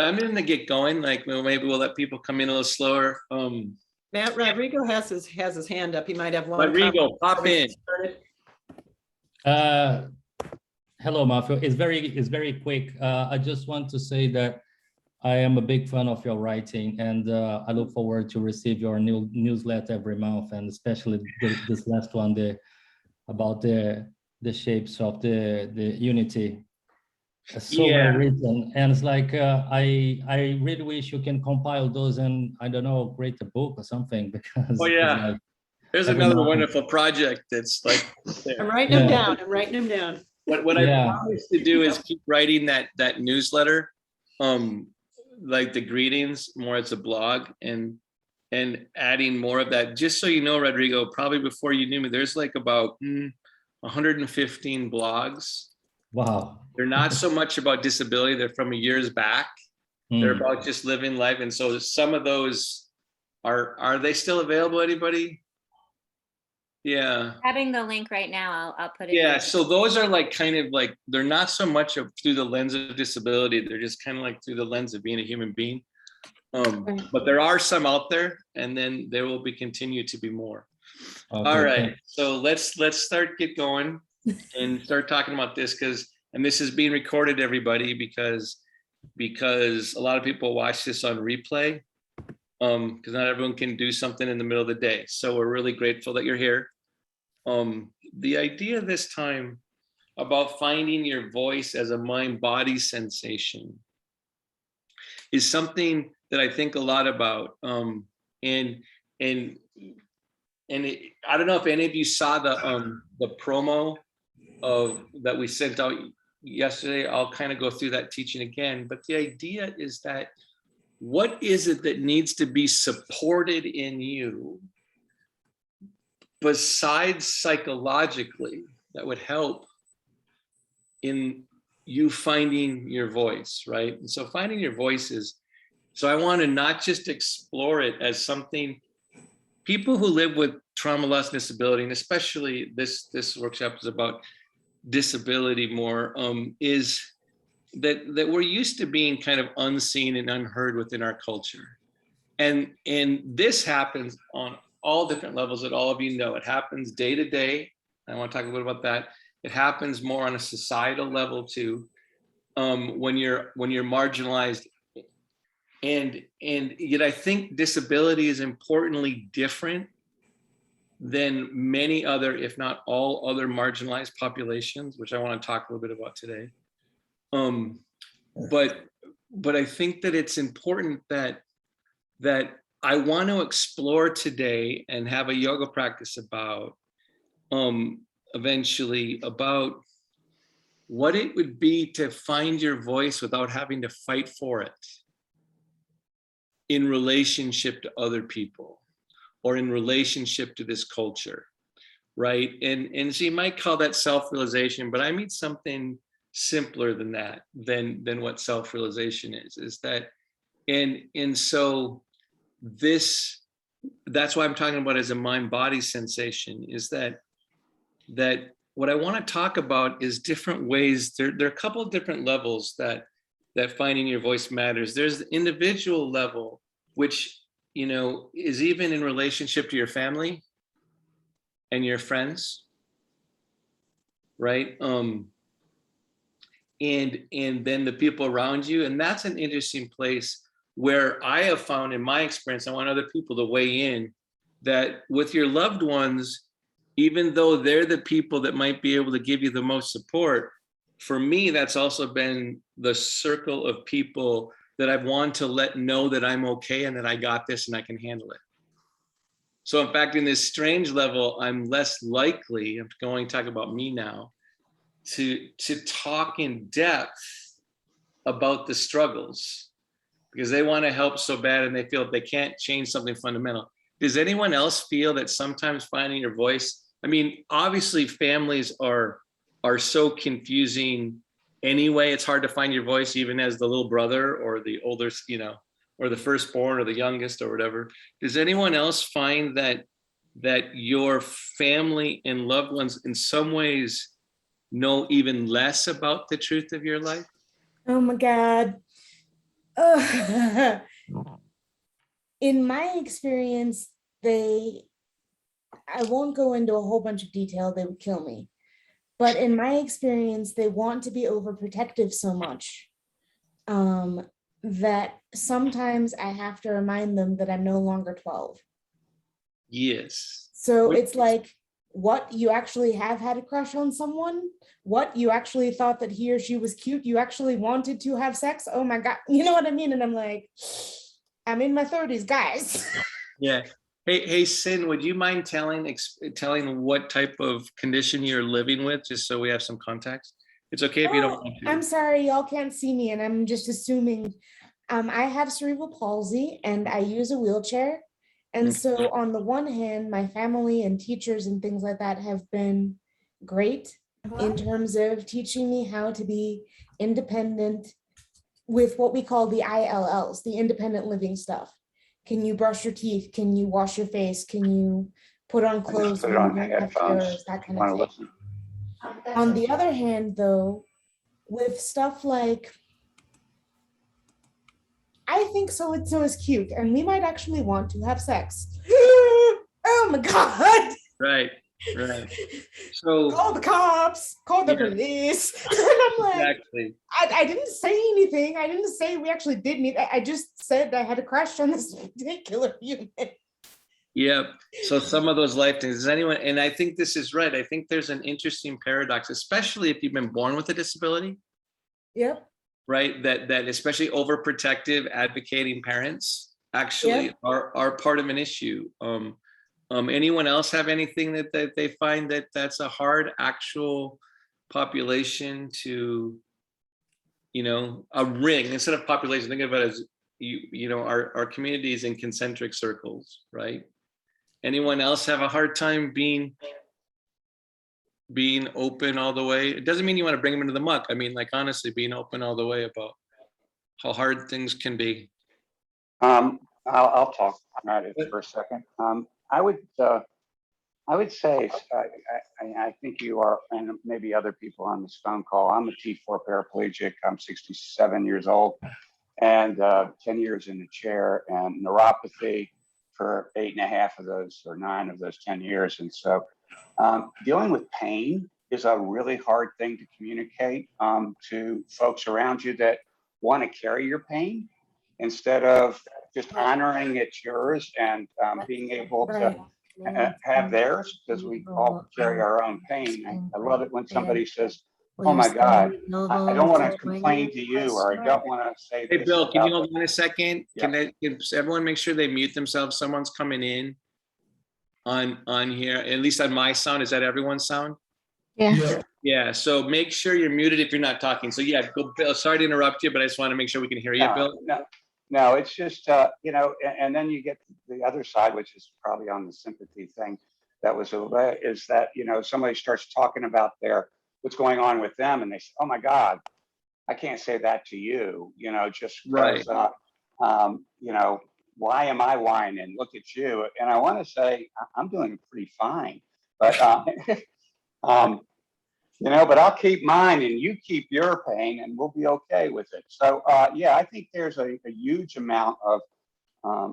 I'm gonna get going. Like, well, maybe we'll let people come in a little slower. Matt, Rodrigo has his hand up. He might have one. Rodrigo, pop in. Hello, Matthew. It's very quick. I just want to say that I am a big fan of your writing, and I look forward to receive your new newsletter every month, and especially this last one, about the shapes of the unity. So well written, and it's like I really wish you can compile those and, I don't know, create a book or something, because like, there's another wonderful project that's like there. I'm writing them down. What I promise to do is keep writing that newsletter, like the greetings, more as a blog, and adding more of that. Just so you know, Rodrigo, probably before you knew me, there's like about 115 blogs. Wow. They're not so much about disability. They're from years back. They're about just living life. And so some of those are they still available, anybody? Yeah. Having the link right now, I'll put it. Yeah, so those are like kind of like, they're not so much through the lens of disability. They're just kind of like through the lens of being a human being. But there are some out there, and then there will continue to be more. Okay, all right, so let's get going and start talking about this, and this is being recorded, everybody, because a lot of people watch this on replay, because not everyone can do something in the middle of the day. So we're really grateful that you're here. The idea this time about finding your voice as a mind-body sensation is something that I think a lot about. And I don't know if any of you saw the promo that we sent out yesterday. I'll kind of go through that teaching again, but the idea is that what is it that needs to be supported in you besides psychologically that would help in you finding your voice, right? And so finding your voice is, so I want to not just explore it as something, people who live with trauma, loss, and disability, and especially this workshop is about disability more, is that we're used to being kind of unseen and unheard within our culture. And this happens on all different levels that all of you know. It happens day to day. I want to talk a little about that. It happens more on a societal level too, when you're marginalized. And yet I think disability is importantly different than many other, if not all other marginalized populations, which I want to talk a little bit about today. But I think that it's important that I want to explore today and have a yoga practice about, eventually, about what it would be to find your voice without having to fight for it in relationship to other people or in relationship to this culture, right? And so you might call that self-realization, but I mean something simpler than that, than what self-realization is that, and so that's why I'm talking about as a mind-body sensation, is that what I want to talk about is different ways. There are a couple of different levels that finding your voice matters. There's the individual level, which, you know, is even in relationship to your family and your friends, right? And then the people around you. And that's an interesting place where I have found in my experience, I want other people to weigh in, that with your loved ones, even though they're the people that might be able to give you the most support, for me, that's also been the circle of people that I've wanted to let know that I'm okay and that I got this and I can handle it. So in fact, in this strange level, I'm less likely, I'm going to talk about me now, to talk in depth about the struggles, because they want to help so bad and they feel they can't change something fundamental. Does anyone else feel that sometimes finding your voice, I mean, obviously families are so confusing anyway. It's hard to find your voice even as the little brother or the older, you know, or the firstborn or the youngest or whatever. Does anyone else find that your family and loved ones in some ways know even less about the truth of your life? Oh my God. In my experience, I won't go into a whole bunch of detail, they would kill me. But in my experience, they want to be overprotective so much that sometimes I have to remind them that I'm no longer 12. Yes. So it's like, what, you actually have had a crush on someone? What, you actually thought that he or she was cute? You actually wanted to have sex? Oh my God, you know what I mean? And I'm like, I'm in my 30s, guys. Yeah. Hey, Sin, would you mind telling what type of condition you're living with, just so we have some context? It's okay if you don't want to. I'm sorry, y'all can't see me, and I'm just assuming. I have cerebral palsy, and I use a wheelchair. And so on the one hand, my family and teachers and things like that have been great in terms of teaching me how to be independent with what we call the ILLs, the independent living stuff. Can you brush your teeth? Can you wash your face? Can you put on clothes when you don't have chairs? That kind of thing. On the other hand, though, with stuff like, I think so-and-so is cute, and we might actually want to have sex. Oh my God. Right. So call the cops, call the police. And I'm like, exactly. I didn't say anything. I didn't say we actually did meet. I just said I had a crush on this particular human. Yep. So some of those life things, does anyone, and I think this is right. I think there's an interesting paradox, especially if you've been born with a disability. Yep. Right. That especially overprotective advocating parents actually are part of an issue. Anyone else have anything that they find that's a hard actual population to, a ring instead of population? Think of it as our communities in concentric circles, right? Anyone else have a hard time being open all the way? It doesn't mean you want to bring them into the muck. I mean, like, honestly, being open all the way about how hard things can be. I'll talk about it for a second. I would say, I think you are, and maybe other people on this phone call, I'm a T4 paraplegic. I'm 67 years old and 10 years in the chair, and neuropathy for 8.5 of those, or 9 of those 10 years. And so dealing with pain is a really hard thing to communicate to folks around you that want to carry your pain instead of just honoring it's yours and being able to have theirs, because we all carry our own pain. I love it when somebody says, oh my God, I don't want to complain to you, or I don't want to say Hey, this. Bill, can you hold on a second? Yeah. Can everyone make sure they mute themselves? Someone's coming in on here, at least on my sound. Is that everyone's sound? Yeah, so make sure you're muted if you're not talking. So yeah, go, Bill. Sorry to interrupt you, but I just want to make sure we can hear you, Bill. No, it's just, and then you get the other side, which is probably on the sympathy thing. Is that, somebody starts talking about what's going on with them, and they say, oh my God, I can't say that to you, just because, why am I whining? Look at you. And I want to say, I'm doing pretty fine, but, but I'll keep mine and you keep your pain and we'll be okay with it. So, I think there's a huge amount of,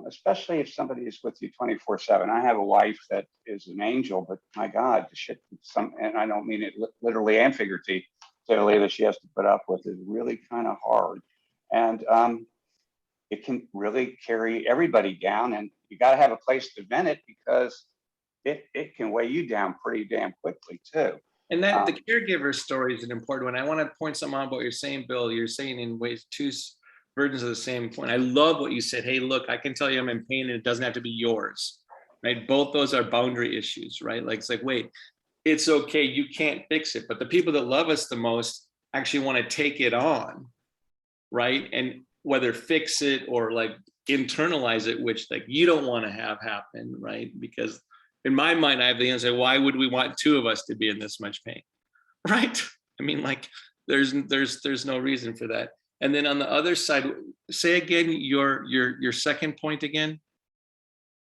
especially if somebody is with you 24/7. I have a wife that is an angel, but my God, the shit, and I don't mean it literally and figuratively, that she has to put up with is really kind of hard. And it can really carry everybody down, and you got to have a place to vent it, because it can weigh you down pretty damn quickly too. And that the caregiver story is an important one. I want to point something out about what you're saying, Bill. You're saying in ways two versions of the same point. I love what you said. Hey, look, I can tell you I'm in pain and it doesn't have to be yours, right? Both those are boundary issues, right? Like, it's like, wait, it's okay. You can't fix it. But the people that love us the most actually want to take it on, right? And whether fix it or like internalize it, which like you don't want to have happen, right? Because in my mind, I have the answer, why would we want two of us to be in this much pain, right? I mean, like, there's no reason for that. And then on the other side, say again your second point again.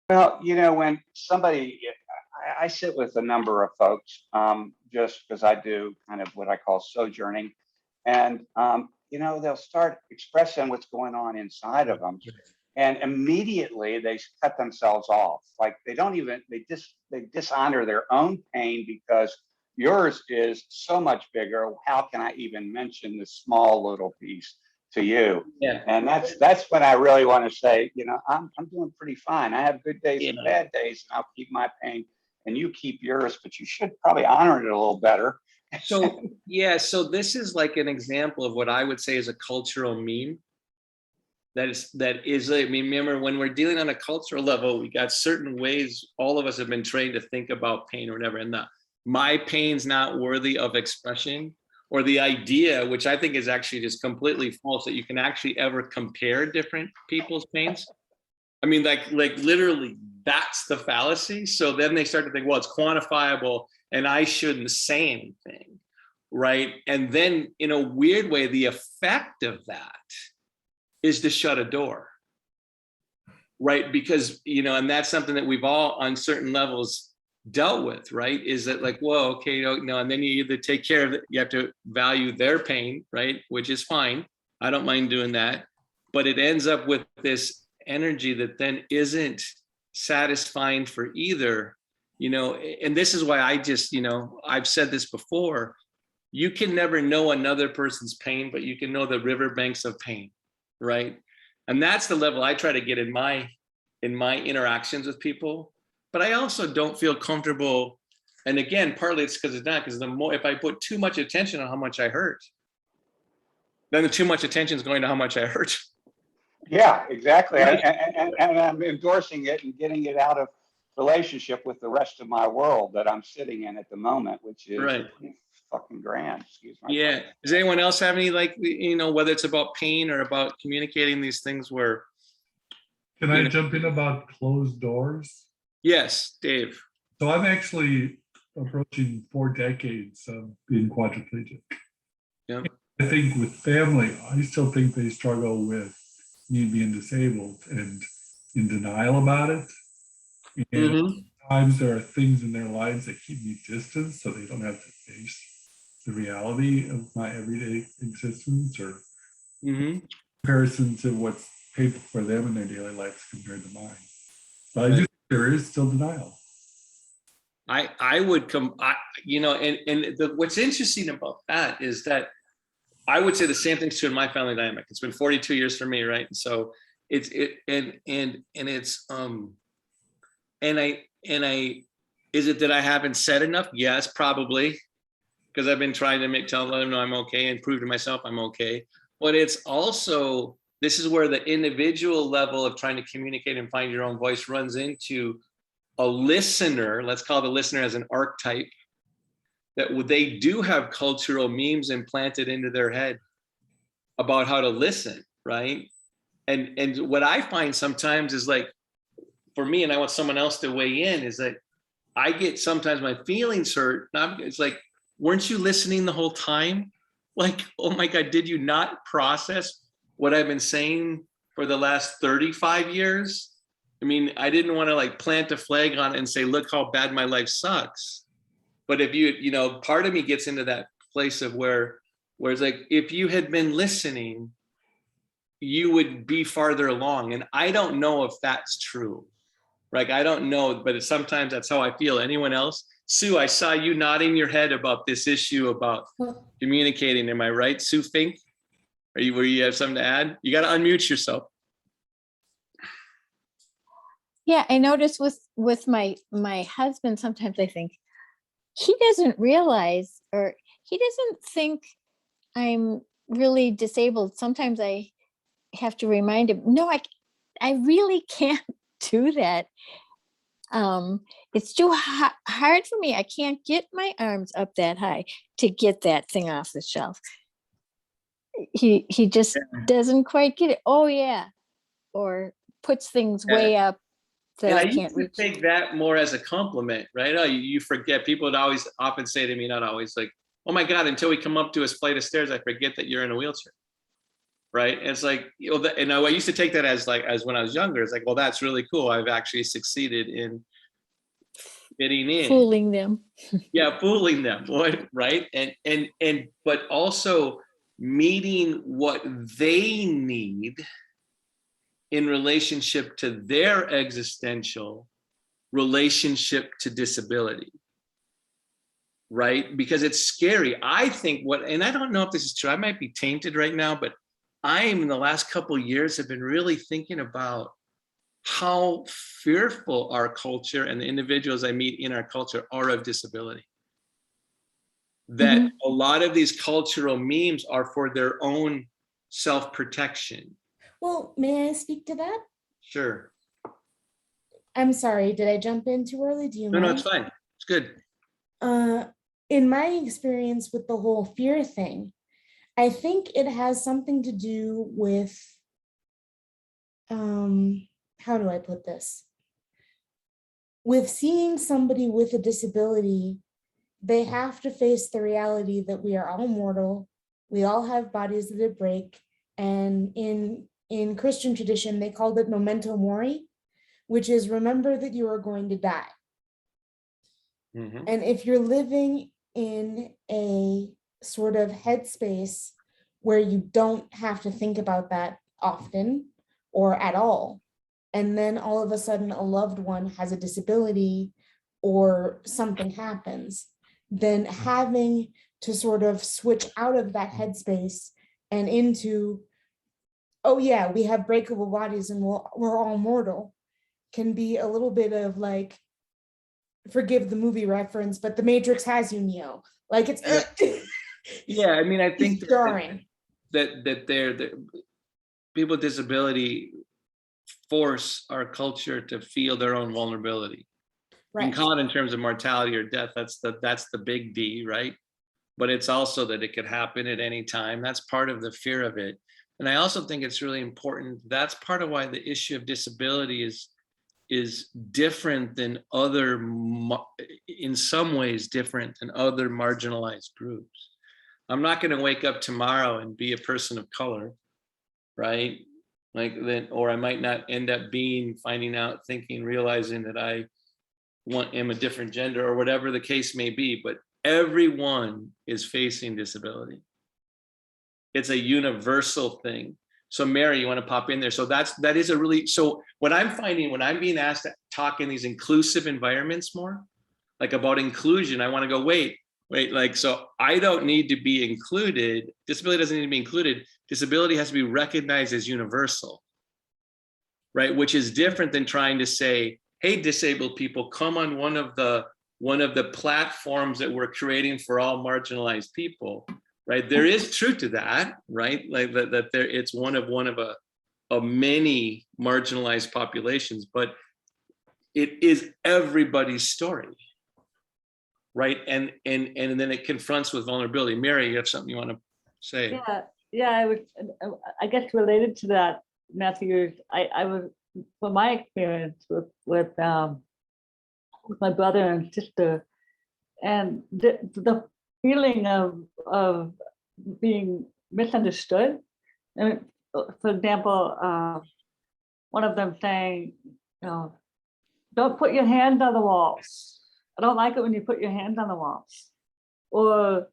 Well, when somebody, I sit with a number of folks, just because I do kind of what I call sojourning. And, they'll start expressing what's going on inside of them. And immediately they cut themselves off. Like they dishonor their own pain because yours is so much bigger. How can I even mention this small little piece to you? Yeah. And that's when I really want to say, I'm doing pretty fine. I have good days and bad days, and I'll keep my pain and you keep yours, but you should probably honor it a little better. So, so this is like an example of what I would say is a cultural meme. I mean, remember when we're dealing on a cultural level, we got certain ways all of us have been trained to think about pain or whatever. And my pain's not worthy of expression, or the idea, which I think is actually just completely false, that you can actually ever compare different people's pains. I mean, like literally that's the fallacy. So then they start to think, well, it's quantifiable and I shouldn't say anything, right? And then in a weird way, the effect of that is to shut a door, right? Because, and that's something that we've all on certain levels dealt with, right? Is that like, whoa, okay, no, and then you either take care of it, you have to value their pain, right? Which is fine. I don't mind doing that. But it ends up with this energy that then isn't satisfying for either, and this is why I just, I've said this before, you can never know another person's pain, but you can know the riverbanks of pain, right? And that's the level I try to get in my interactions with people. But I also don't feel comfortable. And again, partly it's because if I put too much attention on how much I hurt, then the too much attention is going to how much I hurt. Yeah, exactly. And I'm endorsing it and getting it out of relationship with the rest of my world that I'm sitting in at the moment, which is pretty fucking grand. Excuse me. Yeah. Does anyone else have any, whether it's about pain or about communicating these things where? Can I jump in about closed doors? Yes, Dave. So I'm actually approaching 4 decades of being quadriplegic. Yeah. I think with family, I still think they struggle with me being disabled and in denial about it. And sometimes there are things in their lives that keep me distant so they don't have to face the reality of my everyday existence or comparison to what's painful for them in their daily lives compared to mine. But I do think there is still denial. I would come, what's interesting about that is that I would say the same thing's true in my family dynamic. It's been 42 years for me, right? So is it that I haven't said enough? Yes, probably, because I've been trying to let them know I'm okay and prove to myself I'm okay. But it's also, this is where the individual level of trying to communicate and find your own voice runs into a listener. Let's call the listener as an archetype, that they do have cultural memes implanted into their head about how to listen, right? And what I find sometimes is like, for me, and I want someone else to weigh in, is that I get sometimes my feelings hurt. It's like, weren't you listening the whole time? Like, oh my God, did you not process what I've been saying for the last 35 years? I mean, I didn't want to like plant a flag on it and say, look how bad my life sucks. But if part of me gets into that place of where it's like, if you had been listening, you would be farther along. And I don't know if that's true. Like, I don't know, but sometimes that's how I feel. Anyone else? Sue, I saw you nodding your head about this issue about communicating. Am I right, Sue Fink? Where you have something to add? You got to unmute yourself. Yeah, I notice with my husband, sometimes I think he doesn't realize, or he doesn't think I'm really disabled. Sometimes I have to remind him, no, I really can't do that. It's too hard for me. I can't get my arms up that high to get that thing off the shelf. He just doesn't quite get it. Oh yeah. Or puts things way up that I can't reach. Take that more as a compliment, right? Oh, you forget. People would often say to me, not always, like, oh my God, until we come up to a flight of stairs, I forget that you're in a wheelchair. Right. And it's like, and I used to take that as when I was younger, it's like, well, that's really cool. I've actually succeeded in fitting in. Fooling them. Yeah, fooling them. Right. And but also meeting what they need in relationship to their existential relationship to disability, right? Because it's scary. I think and I don't know if this is true, I might be tainted right now, but I am in the last couple of years have been really thinking about how fearful our culture and the individuals I meet in our culture are of disability. That a lot of these cultural memes are for their own self-protection. Well, may I speak to that? Sure. I'm sorry, did I jump in too early? Do you No, mind? it's fine. It's good. In my experience with the whole fear thing, I think it has something to do with, how do I put this? With seeing somebody with a disability, they have to face the reality that we are all mortal, we all have bodies that break, and in Christian tradition, they called it memento mori, which is remember that you are going to die. And if you're living in a sort of headspace where you don't have to think about that often or at all, and then all of a sudden a loved one has a disability or something happens, then having to sort of switch out of that headspace and into, oh yeah, we have breakable bodies and we're all mortal, can be a little bit of like, forgive the movie reference, but the Matrix has you, Neo. Like it's Yeah, I mean, I think jarring. that people with disability force our culture to feel their own vulnerability. You can Right. call it in terms of mortality or death. That's the big D, right? But it's also that it could happen at any time. That's part of the fear of it. And I also think it's really important. That's part of why the issue of disability is different than other, in some ways different than other marginalized groups. I'm not going to wake up tomorrow and be a person of color, right? Like then, or I might not end up finding out, thinking, realizing that I am a different gender or whatever the case may be, but everyone is facing disability. It's a universal thing. So Mary, you want to pop in there? So that is a really, so what I'm finding when I'm being asked to talk in these inclusive environments more, like about inclusion, I want to go, wait, like, so I don't need to be included. Disability doesn't need to be included. Disability has to be recognized as universal, right? Which is different than trying to say, hey, disabled people, come on one of the platforms that we're creating for all marginalized people, right? There is truth to that, right? Like that there, it's one of a many marginalized populations, but it is everybody's story, right? And then it confronts with vulnerability. Mary, you have something you want to say? Yeah. I guess related to that, Matthew, I was, from my experience with my brother and sister, and the feeling of being misunderstood. And for example, one of them saying, don't put your hands on the walls. I don't like it when you put your hands on the walls. Or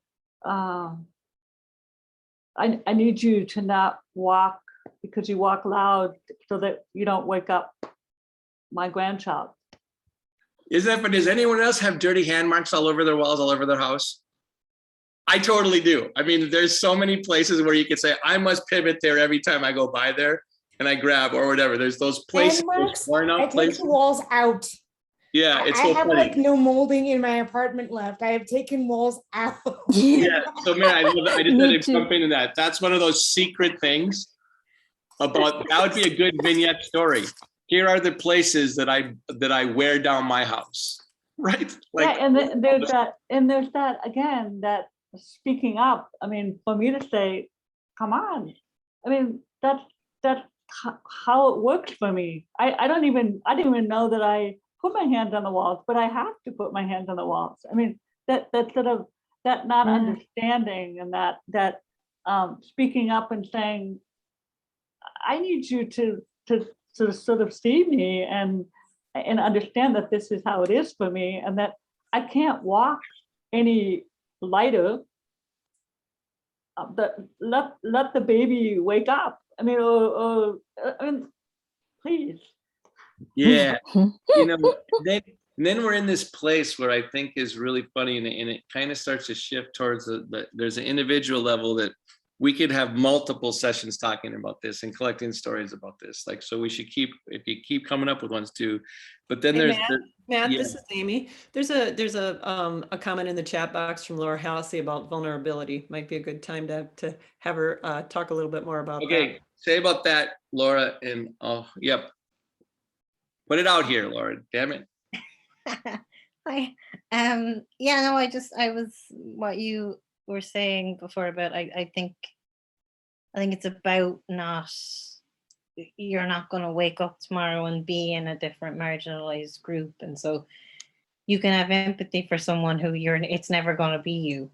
I need you to not walk because you walk loud so that you don't wake up my grandchild. But does anyone else have dirty hand marks all over their walls, all over their house? I totally do. I mean, there's so many places where you could say, I must pivot there every time I go by there and I grab or whatever. There's those places. I take the walls out. Yeah, it's I so have funny. like no molding in my apartment left. I have taken walls out. Yeah, so man, I just had to jump into that. That's one of those secret things about, that would be a good vignette story. Here are the places that I wear down my house, right? Like, yeah, and there's that again, that speaking up. I mean, for me to say, come on. I mean, that's how it works for me. I didn't even know that I put my hands on the walls, but I have to put my hands on the walls. I mean, that sort of, that not understanding, and that speaking up and saying, I need you to sort of see me and understand that this is how it is for me, and that I can't walk any lighter let the baby wake up. I mean, please. Yeah, then we're in this place where I think is really funny, and it kind of starts to shift towards there's an individual level that we could have multiple sessions talking about this and collecting stories about this. Like, so we should if you keep coming up with ones too, but then Hey, there's Matt, yeah. this is Amy. There's a comment in the chat box from Laura Halsey about vulnerability. Might be a good time to have her talk a little bit more about that. Okay, say about that, Laura, and yep. Put it out here, Laura. Damn it. Hi. Yeah, no, I was what you were saying before about I think it's about you're not going to wake up tomorrow and be in a different marginalized group, and so you can have empathy for someone who it's never going to be you.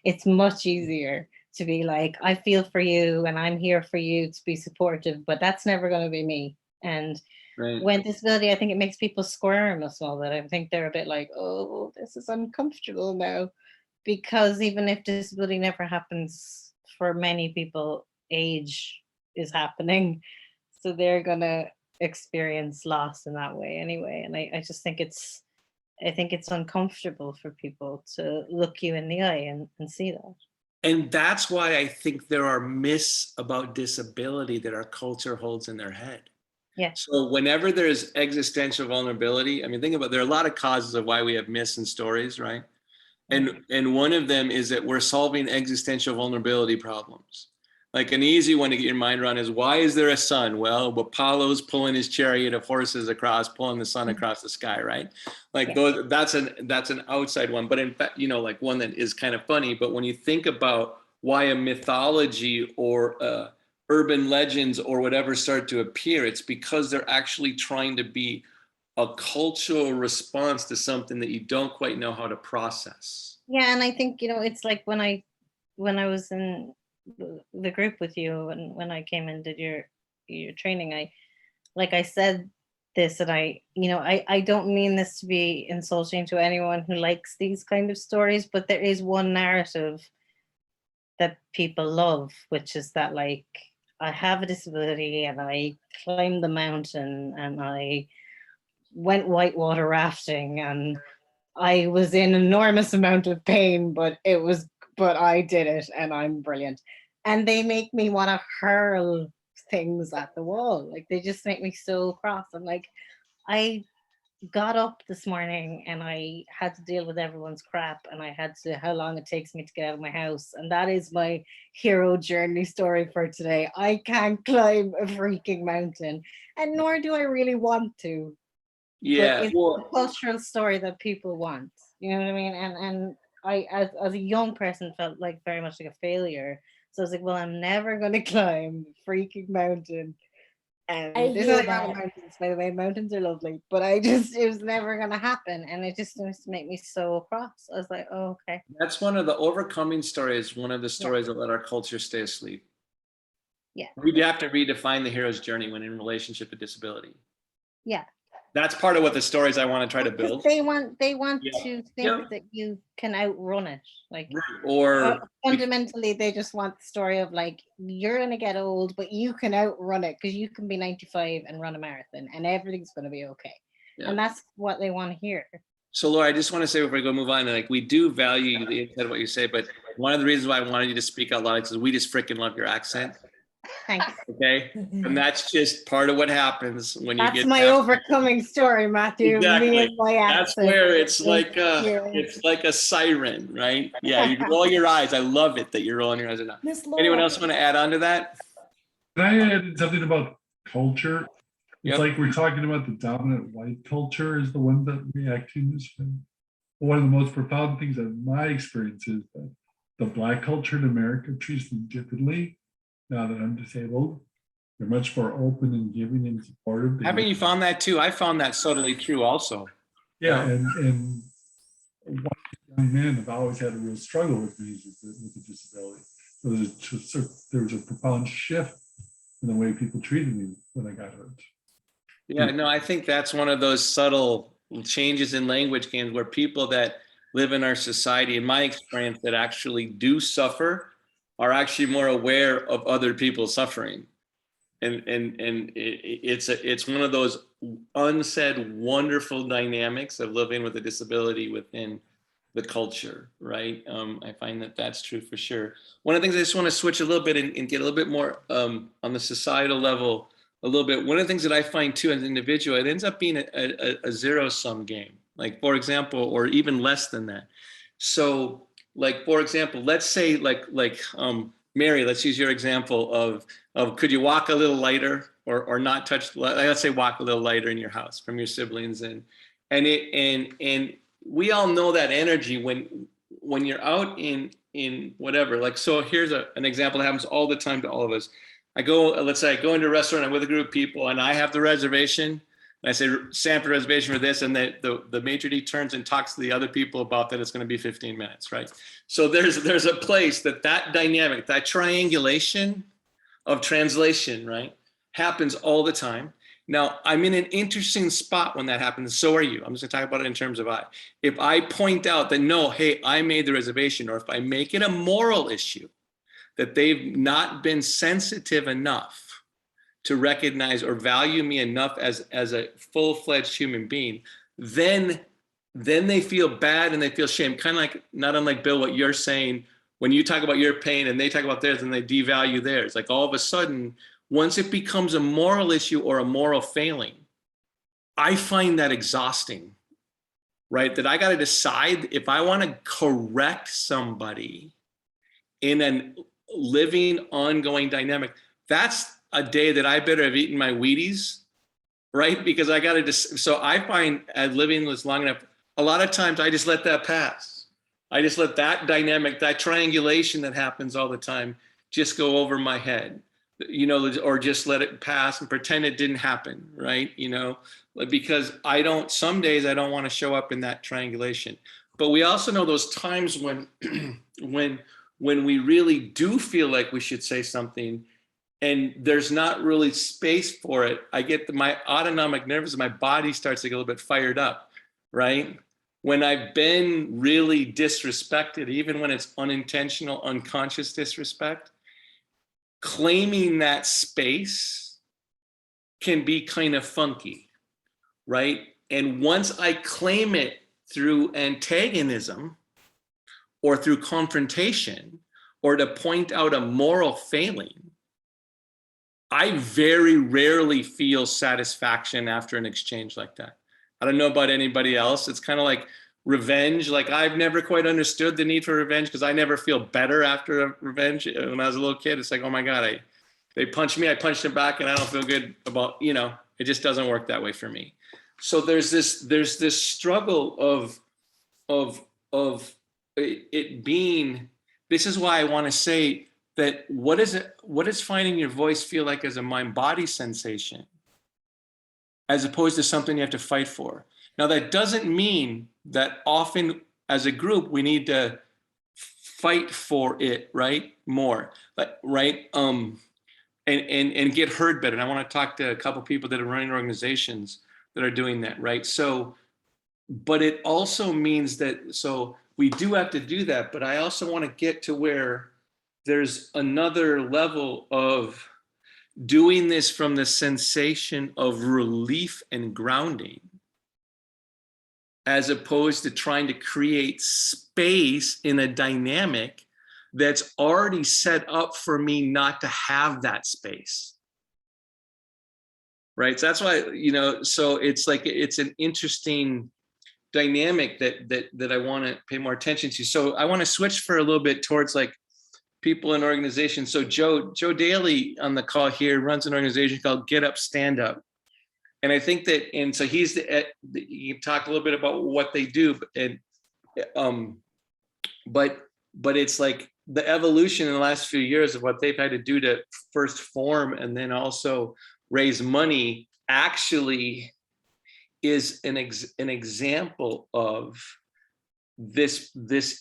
It's much easier to be like, I feel for you and I'm here for you to be supportive, but that's never going to be me. And Right. when disability, I think it makes people squirm as well, that I think they're a bit like, oh, this is uncomfortable now, because even if disability never happens, for many people, age is happening. So they're gonna experience loss in that way anyway. And I just think it's uncomfortable for people to look you in the eye and see that. And that's why I think there are myths about disability that our culture holds in their head. Yeah. So whenever there's existential vulnerability, I mean, think about, there are a lot of causes of why we have myths and stories, right? And one of them is that we're solving existential vulnerability problems. Like an easy one to get your mind around is, why is there a sun? Well, Apollo's pulling his chariot of horses across, pulling the sun across the sky, right? Like that's an outside one. But in fact, like one that is kind of funny, but when you think about why a mythology or urban legends or whatever start to appear, it's because they're actually trying to be a cultural response to something that you don't quite know how to process. Yeah, and I think, it's like when I was in the group with you and when I came and did your training, I said this, and I don't mean this to be insulting to anyone who likes these kind of stories, but there is one narrative that people love, which is that, like, I have a disability and I climbed the mountain and I went whitewater rafting and I was in an enormous amount of pain, but I did it and I'm brilliant. And they make me want to hurl things at the wall. Like, they just make me so cross. I'm like, I got up this morning and I had to deal with everyone's crap, and I had to, how long it takes me to get out of my house. And that is my hero journey story for today. I can't climb a freaking mountain, and nor do I really want to. Yeah, but it's a cultural story that people want. You know what I mean? And I, as a young person, felt like very much like a failure. So I was like, well, I'm never going to climb a freaking mountain. And there's nothing wrong with mountains, by the way. Mountains are lovely, but it was never going to happen. And it just used to make me so cross. I was like, oh, okay. That's one of the overcoming stories, one of the stories that let our culture stay asleep. Yeah. We have to redefine the hero's journey when in relationship to disability. Yeah. That's part of what the stories I want to try to build. They want to think that you can outrun it. Like, or fundamentally, they just want the story of, like, you're going to get old, but you can outrun it because you can be 95 and run a marathon and everything's going to be okay. Yeah. And that's what they want to hear. So, Laura, I just want to say before we go move on, like, we do value the intent of what you say, but one of the reasons why I wanted you to speak out loud is we just freaking love your accent. Thanks. Okay, and that's just part of what happens when you get. That's my overcoming story, Matthew. Exactly. Me and my accent. That's where it's like a siren, right? Yeah, you roll your eyes. I love it that you're rolling your eyes enough. Anyone else want to add on to that? Can I add something about culture? It's like we're talking about the dominant white culture is the one that reacting this way. One of the most profound things in my experience is that the Black culture in America treats them differently. Now that I'm disabled, they're much more open and giving and supportive. Haven't you found that too? I found that subtly true also. Yeah, and white young men have always had a real struggle with me with a disability. So there was a profound shift in the way people treated me when I got hurt. Yeah, no, I think that's one of those subtle changes in language games where people that live in our society, in my experience, that actually do suffer are actually more aware of other people's suffering. And it's one of those unsaid wonderful dynamics of living with a disability within the culture, right? I find that that's true for sure. One of the things I just want to switch a little bit and get a little bit more on the societal level a little bit. One of the things that I find too as an individual, it ends up being a zero-sum game. Like, for example, or even less than that. So like, for example, let's say like Mary, let's use your example of could you walk a little lighter or not touch, let's say walk a little lighter in your house from your siblings. And we all know that energy when you're out in whatever, like, so here's an example that happens all the time to all of us. Let's say I go into a restaurant, I'm with a group of people and I have the reservation. And I say, Sanford reservation for this, and the maitre d' turns and talks to the other people about that it's going to be 15 minutes, right? So there's a place that dynamic, that triangulation of translation, right, happens all the time. Now, I'm in an interesting spot when that happens. So are you. I'm just gonna talk about it in terms of if I point out that, no, hey, I made the reservation, or if I make it a moral issue, that they've not been sensitive enough to recognize or value me enough as a full-fledged human being, then they feel bad and they feel shame. Kind of like, not unlike Bill, what you're saying, when you talk about your pain and they talk about theirs and they devalue theirs. Like all of a sudden, once it becomes a moral issue or a moral failing, I find that exhausting, right? That I got to decide if I want to correct somebody in a living, ongoing dynamic. That's a day that I better have eaten my Wheaties, right? Because I got to so I find as living this long enough, a lot of times I just let that pass. I just let that dynamic, that triangulation that happens all the time, just go over my head, you know, or just let it pass and pretend it didn't happen, right? You know, because some days I don't want to show up in that triangulation. But we also know those times when, when we really do feel like we should say something, and there's not really space for it, I get my autonomic nervous, my body starts to get a little bit fired up, right? When I've been really disrespected, even when it's unintentional, unconscious disrespect, claiming that space can be kind of funky, right? And once I claim it through antagonism or through confrontation or to point out a moral failing, I very rarely feel satisfaction after an exchange like that. I don't know about anybody else. It's kind of like revenge. Like I've never quite understood the need for revenge because I never feel better after a revenge. When I was a little kid, it's like, oh my God, they punched me, I punched them back and I don't feel good about, you know, it just doesn't work that way for me. So there's this struggle of it being, this is why I want to say that what does finding your voice feel like as a mind-body sensation, as opposed to something you have to fight for? Now, that doesn't mean that often as a group, we need to fight for it, right? More, but right? And get heard better. And I want to talk to a couple people that are running organizations that are doing that, right? So, but it also means that, so we do have to do that, but I also want to get to where there's another level of doing this from the sensation of relief and grounding, as opposed to trying to create space in a dynamic that's already set up for me not to have that space. Right. So that's why, you know, so it's like, it's an interesting dynamic that I want to pay more attention to. So I want to switch for a little bit towards like people in organizations. So Joe Dailey on the call here runs an organization called Get Up, Stand Up. And I think that, and so he's you talk a little bit about what they do, but it's like the evolution in the last few years of what they've had to do to first form and then also raise money actually is an example of this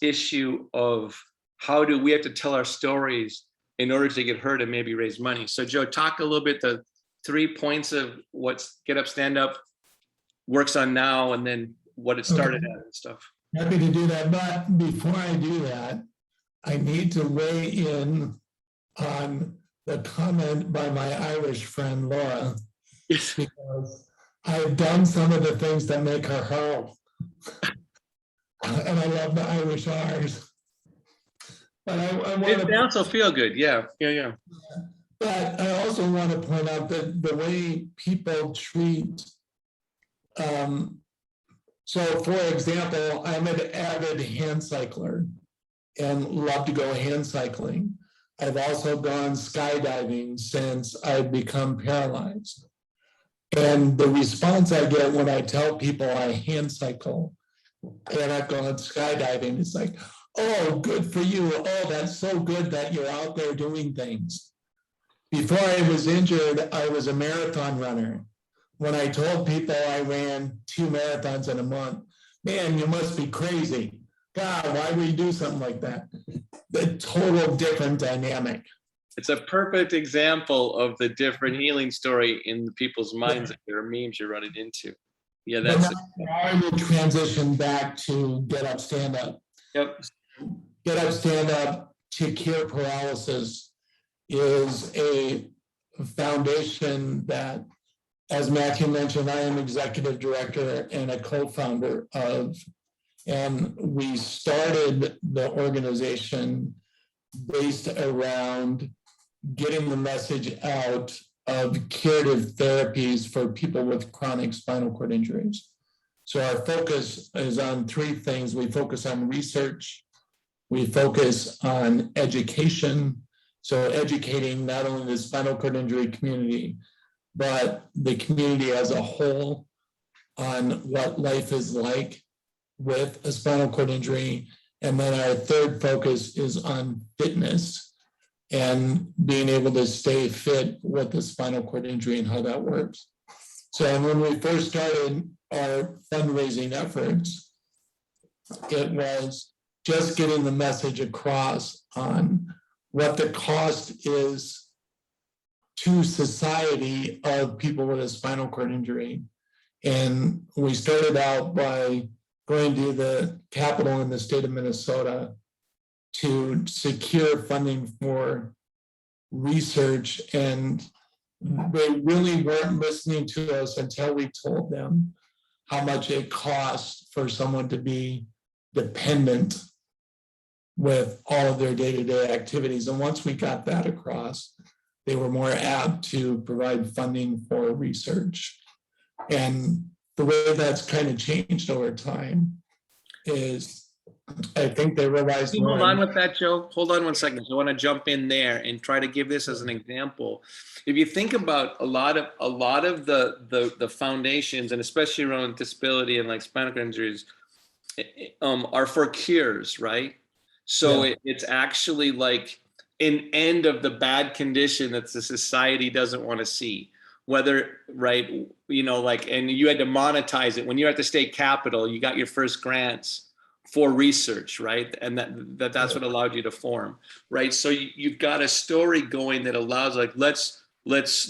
issue of how do we have to tell our stories in order to get heard and maybe raise money. So Joe, talk a little bit the 3 points of what's Get Up, Stand Up works on now, and then what it started at and stuff. Happy to do that, but before I do that, I need to weigh in on the comment by my Irish friend Laura, because I've done some of the things that make her hurl. And I love the Irish R's. But I want They to, also feel good. Yeah. but I also want to point out that the way people treat, so for example, I'm an avid hand cycler and love to go hand cycling. I've also gone skydiving since I've become paralyzed. And the response I get when I tell people I hand cycle and I've gone skydiving, it's like, oh, good for you. Oh, that's so good that you're out there doing things. Before I was injured, I was a marathon runner. When I told people I ran 2 marathons in a month, man, you must be crazy. God, why would you do something like that? The total different dynamic. It's a perfect example of the different healing story in the people's minds that there are memes you're running into. Yeah, that's it. Now I will transition back to Get Up, Stand Up. Yep. Get Up, Stand Up to Cure Paralysis is a foundation that, as Matthew mentioned, I am executive director and a co-founder of, and we started the organization based around getting the message out of curative therapies for people with chronic spinal cord injuries. So our focus is on 3 things. We focus on research, we focus on education, so educating not only the spinal cord injury community, but the community as a whole on what life is like with a spinal cord injury. And then our 3rd focus is on fitness and being able to stay fit with the spinal cord injury and how that works. So when we first started our fundraising efforts, it was just getting the message across on what the cost is to society of people with a spinal cord injury. And we started out by going to the Capitol in the state of Minnesota to secure funding for research. And they really weren't listening to us until we told them how much it costs for someone to be dependent with all of their day-to-day activities. And once we got that across, they were more apt to provide funding for research. And the way that's kind of changed over time is, I think they realized. Hold on with that, Joe. Hold on one second. I want to jump in there and try to give this as an example. If you think about a lot of the foundations, and especially around disability and like spinal cord injuries, are for cures, right? So Yeah. it's actually like an end of the bad condition that the society doesn't want to see. Whether, right, you know, like, and you had to monetize it when you're at the state capitol, you got your first grants for research, right? And that's what allowed you to form, right? So you've got a story going that allows, like, let's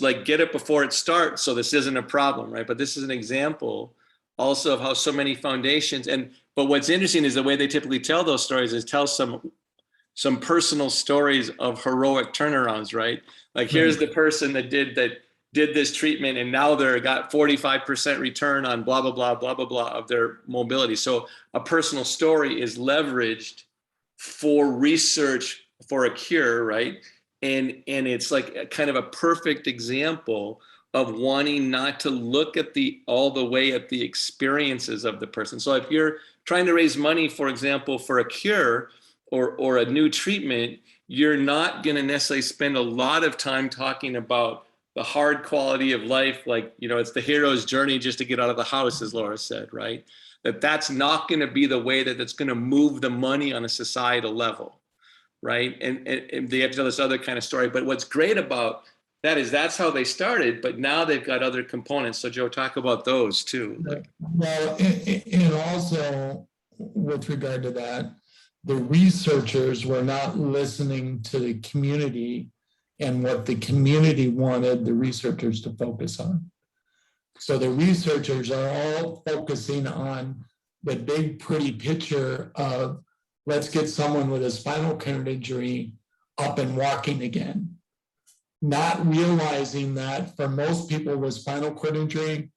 like get it before it starts, so this isn't a problem, right? But this is an example also of how so many foundations, but what's interesting is the way they typically tell those stories is tell some personal stories of heroic turnarounds, right? Like, here's the person that did this treatment and now they're got 45% return on blah, blah, blah, blah, blah, blah of their mobility. So a personal story is leveraged for research for a cure, right? And it's like a kind of a perfect example of wanting not to look at all the way at the experiences of the person. So if you're trying to raise money, for example, for a cure or a new treatment, you're not going to necessarily spend a lot of time talking about the hard quality of life, like, you know, it's the hero's journey just to get out of the house, as Laura said, right? That's not going to be the way that it's going to move the money on a societal level, right? And they have to tell this other kind of story. But what's great about that is that's how they started, but now they've got other components. So Joe, talk about those too. Like, well, and also with regard to that, the researchers were not listening to the community and what the community wanted the researchers to focus on. So the researchers are all focusing on the big, pretty picture of let's get someone with a spinal cord injury up and walking again. Not realizing that for most people with spinal cord injury,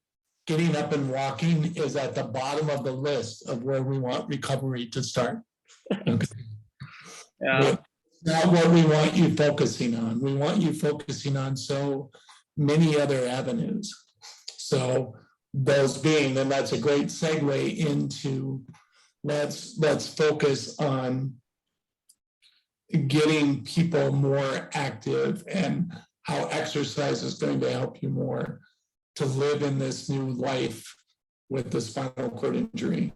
getting up and walking is at the bottom of the list of where we want recovery to start. Okay. Yeah. Not what we want you focusing on. We want you focusing on so many other avenues. So those being, and that's a great segue into let's focus on getting people more active and how exercise is going to help you more to live in this new life with the spinal cord injury.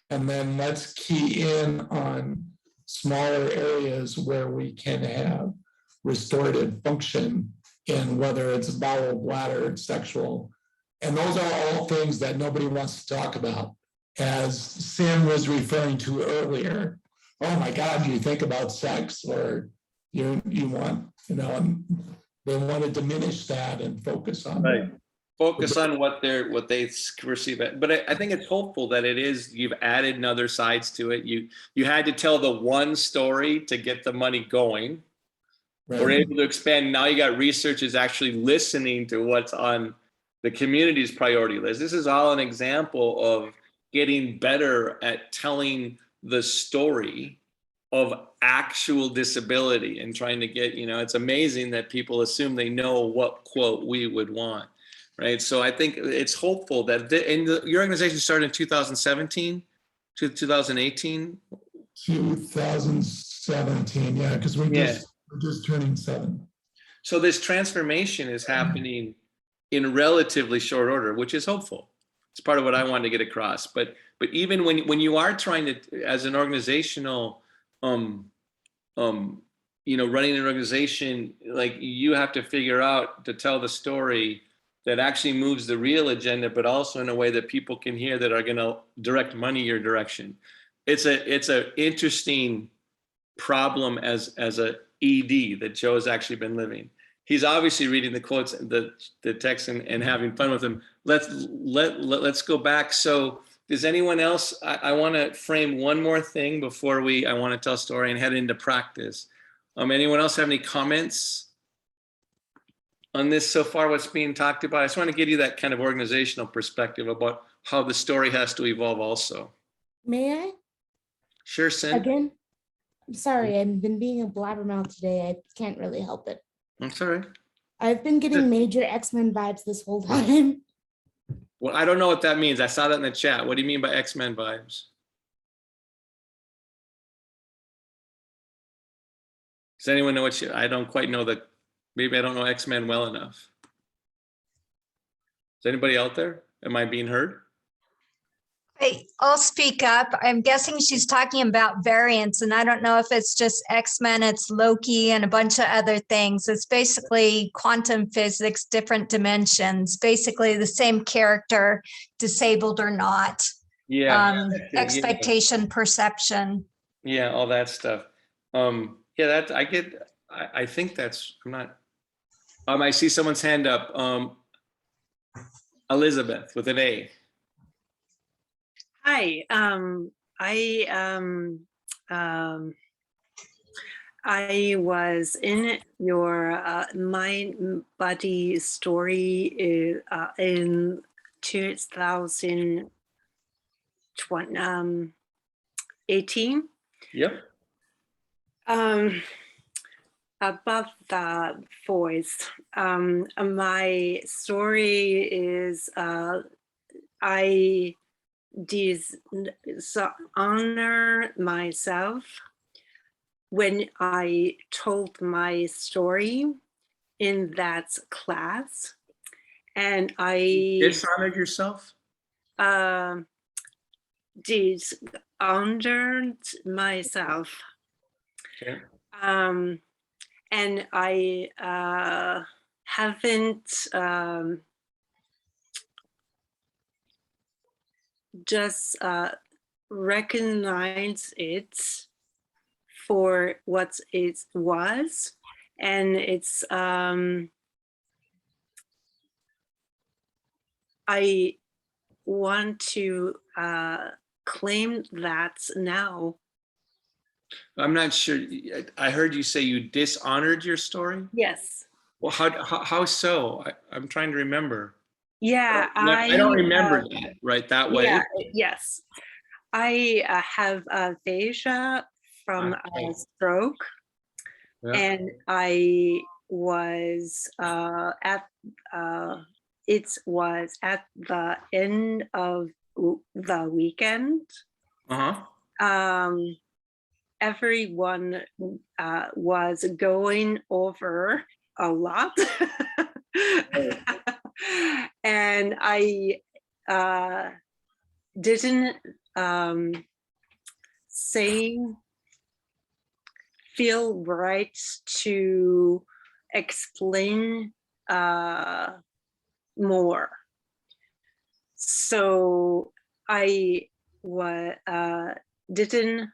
And then let's key in on smaller areas where we can have restorative function in whether it's bowel, bladder, sexual. And those are all things that nobody wants to talk about. As Sam was referring to earlier, oh my God, you think about sex or you want, and they want to diminish that and focus on Right. that. Focus on what they receive. But I think it's hopeful that it is, you've added other sides to it. You had to tell the one story to get the money going. Right. We're able to expand. Now you got researchers actually listening to what's on the community's priority list. This is all an example of getting better at telling the story of actual disability and trying to get, it's amazing that people assume they know what quote we would want, right? So I think it's hopeful that your organization started in 2017 to 2018. 2017, yeah, because we're just turning 7. So this transformation is happening in relatively short order, which is hopeful. It's part of what I wanted to get across. But even when you are trying to, as an organizational, running an organization, like you have to figure out to tell the story that actually moves the real agenda, but also in a way that people can hear that are going to direct money your direction. It's a interesting problem as a ED that Joe has actually been living. He's obviously reading the quotes, the text, and having fun with them. Let's go back. So does anyone else? I want to frame one more thing before I want to tell a story and head into practice. Anyone else have any comments on this so far? What's being talked about? I just want to give you that kind of organizational perspective about how the story has to evolve. Also, May I? Sure, Sin. Again, I'm sorry. I've been being a blabbermouth today. I can't really help it. I'm sorry. I've been getting major X-Men vibes this whole time. Well, I don't know what that means. I saw that in the chat. What do you mean by X-Men vibes? Does anyone know I don't quite know maybe I don't know X-Men well enough. Is anybody out there? Am I being heard? I'll speak up. I'm guessing she's talking about variants, and I don't know if it's just X-Men, it's Loki and a bunch of other things. It's basically quantum physics, different dimensions, basically the same character, disabled or not. Yeah. Expectation, perception. Yeah, all that stuff. Yeah, I think that's, I'm not, I see someone's hand up. Elizabeth with an A. Hi, I was in your mind body story in 2018. Yep. About the voice. My story is I dishonor myself when I told my story in that class, and I dishonored yourself. Dishonored myself. Okay. And I haven't just recognize it for what it was, and it's I want to claim that now I'm not sure. I heard you say you dishonored your story. Yes. Well, how so? I'm trying to remember. Yeah, I don't remember that, right, that way. Yeah, yes. I have aphasia from a stroke, Yeah. and I was it was at the end of the weekend. Uh-huh. Everyone was going over a lot. And I didn't feel right to explain more. So I didn't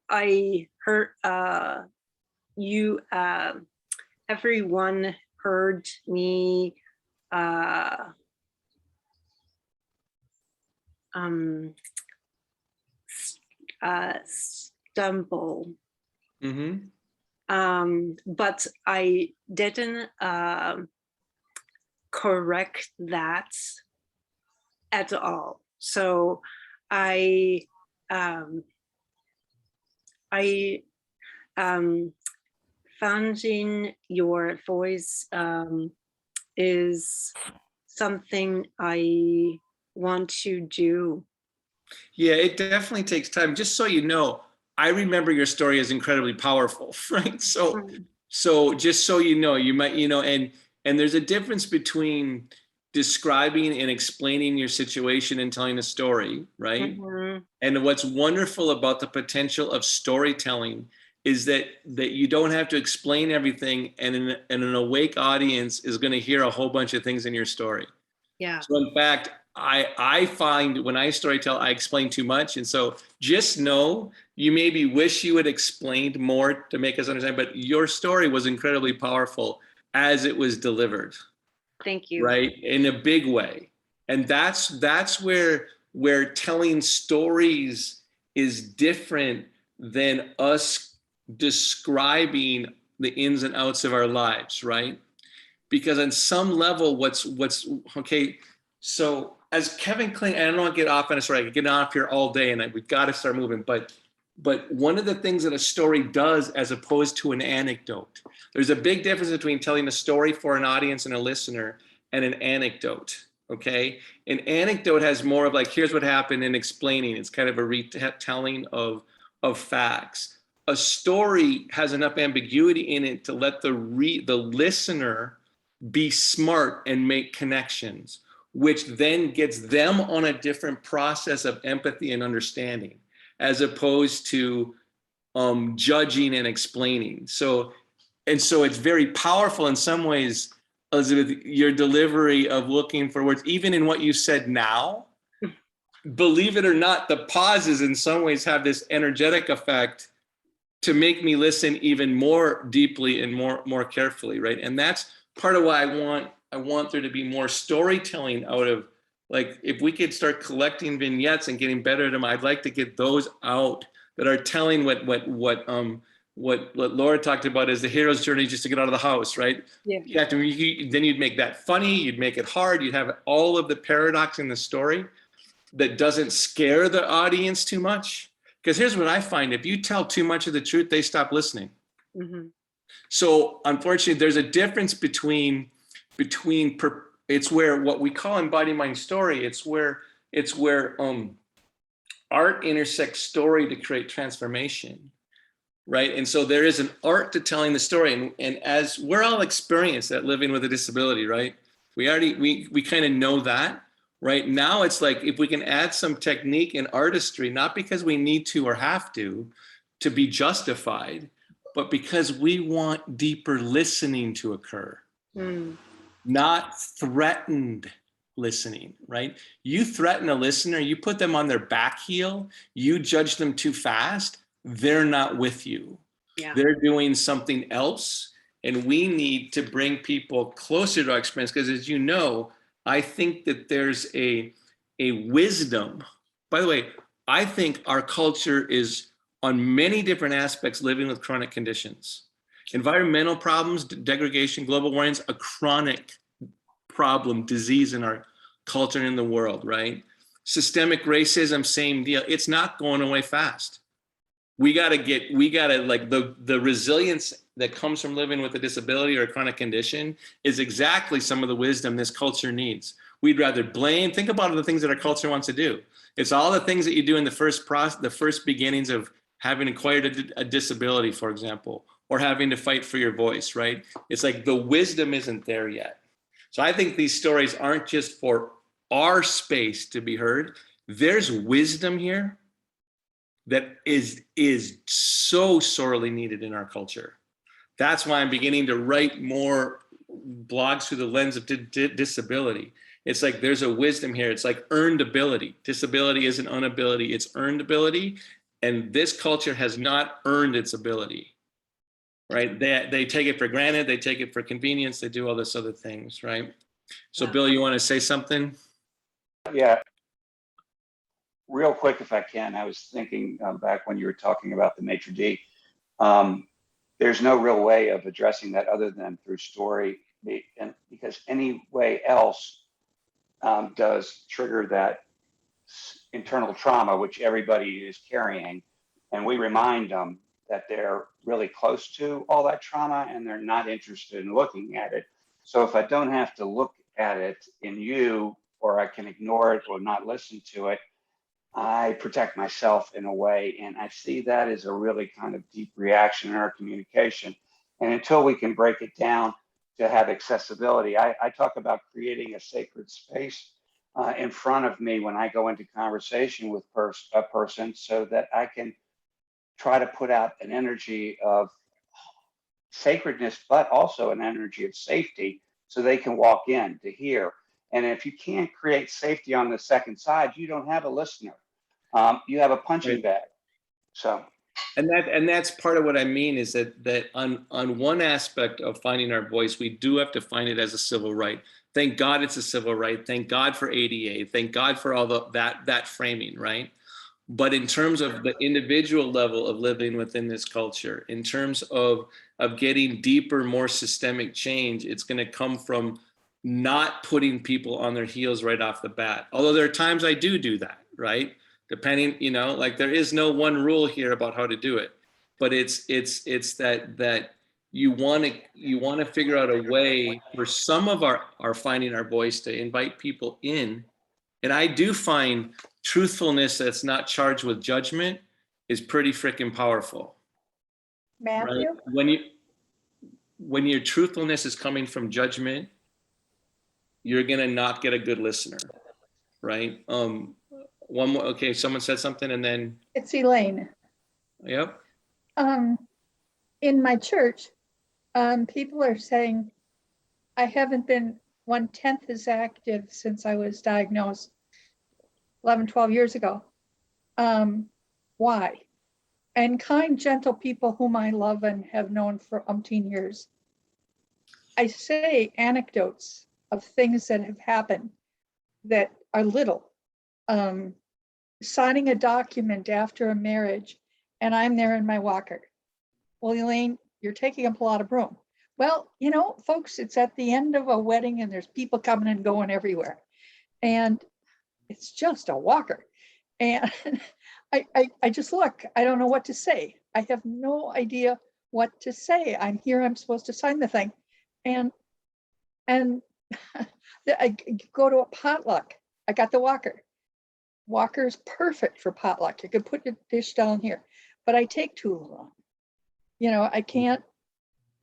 I heard you everyone heard me stumble. But I didn't correct that at all. So I finding your voice is something I want to do. Yeah, it definitely takes time. Just so you know, I remember your story as incredibly powerful, right? So just so you know, you might, and there's a difference between describing and explaining your situation and telling a story, right? And what's wonderful about the potential of storytelling is that you don't have to explain everything, and an awake audience is going to hear a whole bunch of things in your story. Yeah. So in fact, I find when I storytell, I explain too much. And so just know, you maybe wish you had explained more to make us understand, but your story was incredibly powerful as it was delivered. Thank you. Right? In a big way. And that's where telling stories is different than us describing the ins and outs of our lives, right? Because on some level, what's okay, so as Kevin Kling, I don't want to get off on a story, I could get off here all day, and we've got to start moving, but one of the things that a story does as opposed to an anecdote, there's a big difference between telling a story for an audience and a listener and an anecdote, okay? An anecdote has more of like, here's what happened, and explaining. It's kind of a retelling of facts. A story has enough ambiguity in it to let the listener be smart and make connections, which then gets them on a different process of empathy and understanding, as opposed to judging and explaining. So it's very powerful in some ways, Elizabeth, your delivery of looking for words, even in what you said now. Believe it or not, the pauses in some ways have this energetic effect to make me listen even more deeply and more carefully, right? And that's part of why I want there to be more storytelling out of, like, if we could start collecting vignettes and getting better at them, I'd like to get those out that are telling what Laura talked about as the hero's journey just to get out of the house, right? Yeah. Then you'd make that funny, you'd make it hard, you'd have all of the paradox in the story that doesn't scare the audience too much. Because here's what I find, if you tell too much of the truth, they stop listening. So unfortunately, there's a difference between it's where what we call embodied mind story, it's where art intersects story to create transformation, right? And so there is an art to telling the story, and as we're all experienced at living with a disability, right? We kind of know that. Right now, it's like if we can add some technique and artistry, not because we need to or have to be justified, but because we want deeper listening to occur, not threatened listening, right? You threaten a listener, you put them on their back heel, you judge them too fast, they're not with you. Yeah. They're doing something else. And we need to bring people closer to our experience, because as you know, I think that there's a wisdom. By the way, I think our culture is on many different aspects living with chronic conditions. Environmental problems, degradation, global warming, a chronic problem, disease in our culture and in the world, right? Systemic racism, same deal. It's not going away fast. We gotta like the resilience that comes from living with a disability or a chronic condition is exactly some of the wisdom this culture needs. We'd rather blame, think about the things that our culture wants to do. It's all the things that you do in the first beginnings of having acquired a disability, for example, or having to fight for your voice, right? It's like the wisdom isn't there yet. So I think these stories aren't just for our space to be heard. There's wisdom here that is so sorely needed in our culture. That's why I'm beginning to write more blogs through the lens of disability. It's like there's a wisdom here. It's like earned ability. Disability isn't unability, it's earned ability. And this culture has not earned its ability, right? They take it for granted, they take it for convenience, they do all this other things, right? So Bill, you want to say something? Yeah. Real quick, if I can, I was thinking back when you were talking about the maitre d', there's no real way of addressing that other than through story, and because any way else does trigger that internal trauma, which everybody is carrying. And we remind them that they're really close to all that trauma and they're not interested in looking at it. So if I don't have to look at it in you, or I can ignore it or not listen to it, I protect myself in a way. And I see that as a really kind of deep reaction in our communication. And until we can break it down to have accessibility, I talk about creating a sacred space in front of me when I go into conversation with a person, so that I can try to put out an energy of sacredness, but also an energy of safety, so they can walk in to hear. And if you can't create safety on the second side, you don't have a listener. You have a punching bag. So, and that's part of what I mean is that on one aspect of finding our voice, we do have to find it as a civil right. Thank God it's a civil right. Thank God for ADA. Thank God for all that framing, right? But in terms of the individual level of living within this culture, in terms of getting deeper, more systemic change, it's going to come from not putting people on their heels right off the bat. Although there are times I do that, right? Depending, like there is no one rule here about how to do it, but it's that you want to figure out a way for some of our finding our voice to invite people in. And I do find truthfulness that's not charged with judgment is pretty freaking powerful. Matthew? Right? When your truthfulness is coming from judgment, you're gonna not get a good listener, right? One more. Okay, someone said something, and then It's Elaine. Yep. In my church, people are saying I haven't been 1/10 as active since I was diagnosed 11, 12 years ago. Why? And kind, gentle people whom I love and have known for umpteen years, I say anecdotes of things that have happened that are little. Signing a document after a marriage, and I'm there in my walker. Well, Elaine, you're taking up a lot of room. Well, folks, it's at the end of a wedding and there's people coming and going everywhere. And it's just a walker. And I just look, I don't know what to say. I have no idea what to say. I'm here, I'm supposed to sign the thing. And I go to a potluck. I got the walker. Walker's perfect for potluck. You could put your dish down here, but I take too long. I can't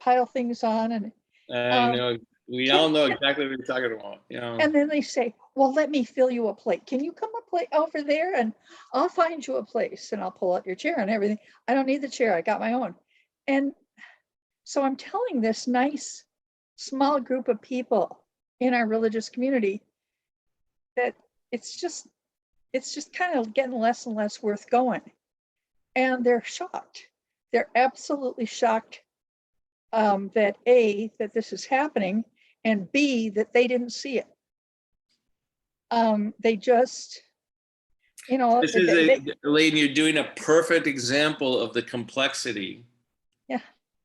pile things on. And I know, we all know exactly what you're talking about. And then they say, well, let me fill you a plate. Can you come over there and I'll find you a place and I'll pull out your chair and everything. I don't need the chair. I got my own. And so I'm telling this nice small group of people in our religious community that it's just kind of getting less and less worth going. And they're shocked. They're absolutely shocked that A, that this is happening, and B, that they didn't see it. They just, you know, This is Elaine, you're doing a perfect example of the complexity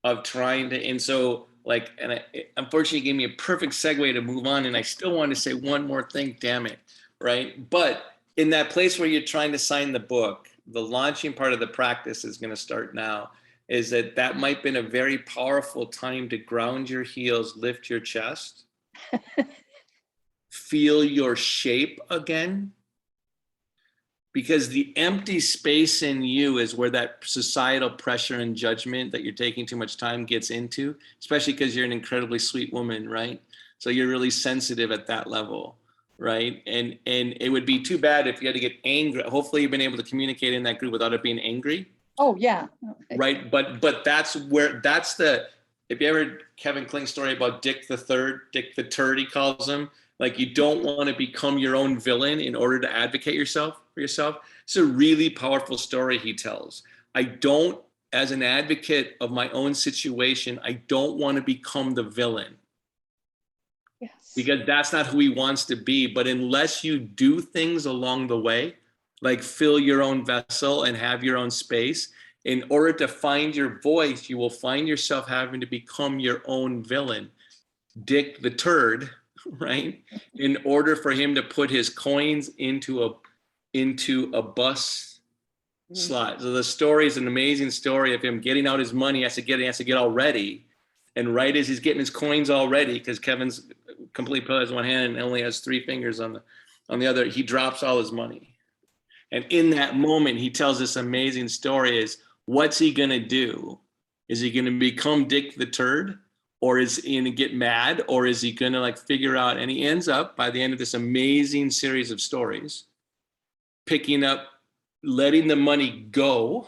of trying to, and so like, and unfortunately, you gave me a perfect segue to move on, and I still want to say one more thing, damn it, right? But in that place where you're trying to sign the book, the launching part of the practice is going to start now, is that might have been a very powerful time to ground your heels, lift your chest, feel your shape again. Because the empty space in you is where that societal pressure and judgment that you're taking too much time gets into, especially because you're an incredibly sweet woman, right? So you're really sensitive at that level, right? And it would be too bad if you had to get angry. Hopefully you've been able to communicate in that group without it being angry. Oh, yeah. Right, but that's the, if you ever, Kevin Kling's story about Dick the Turd, he calls him, like you don't want to become your own villain in order to advocate for yourself. It's a really powerful story he tells. I don't, as an advocate of my own situation, I don't want to become the villain. Yes. Because that's not who he wants to be. But unless you do things along the way, like fill your own vessel and have your own space, in order to find your voice, you will find yourself having to become your own villain. Dick the Turd, right? In order for him to put his coins into a bus slot. So the story is an amazing story of him getting out his money. He has to get all ready. And right as he's getting his coins all ready, because Kevin's complete pillar has one hand and only has 3 fingers on the other, he drops all his money. And in that moment, he tells this amazing story is, what's he gonna do? Is he gonna become Dick the Turd? Or is he gonna get mad? Or is he gonna like figure out, and he ends up by the end of this amazing series of stories, picking up, letting the money go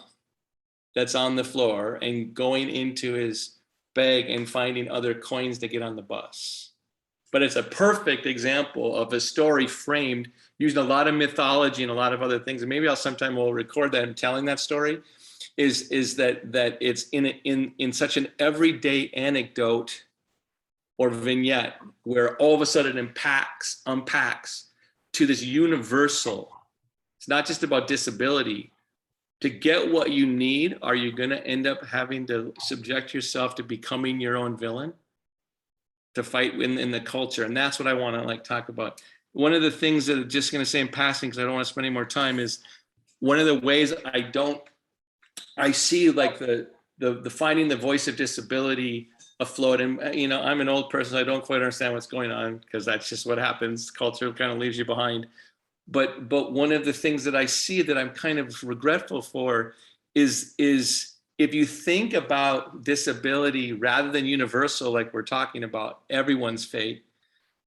that's on the floor and going into his bag and finding other coins to get on the bus. But it's a perfect example of a story framed using a lot of mythology and a lot of other things. And maybe I'll sometime we'll record that and telling that story. Is that it's in such an everyday anecdote or vignette where all of a sudden it unpacks to this universal. It's not just about disability. To get what you need, are you going to end up having to subject yourself to becoming your own villain to fight in the culture? And that's what I want to like talk about. One of the things that I'm just going to say in passing, because I don't want to spend any more time, is one of the ways I see like the finding the voice of disability afloat. And, you know, I'm an old person. So I don't quite understand what's going on because that's just what happens. Culture kind of leaves you behind. But one of the things that I see that I'm kind of regretful for is if you think about disability rather than universal, like we're talking about everyone's fate,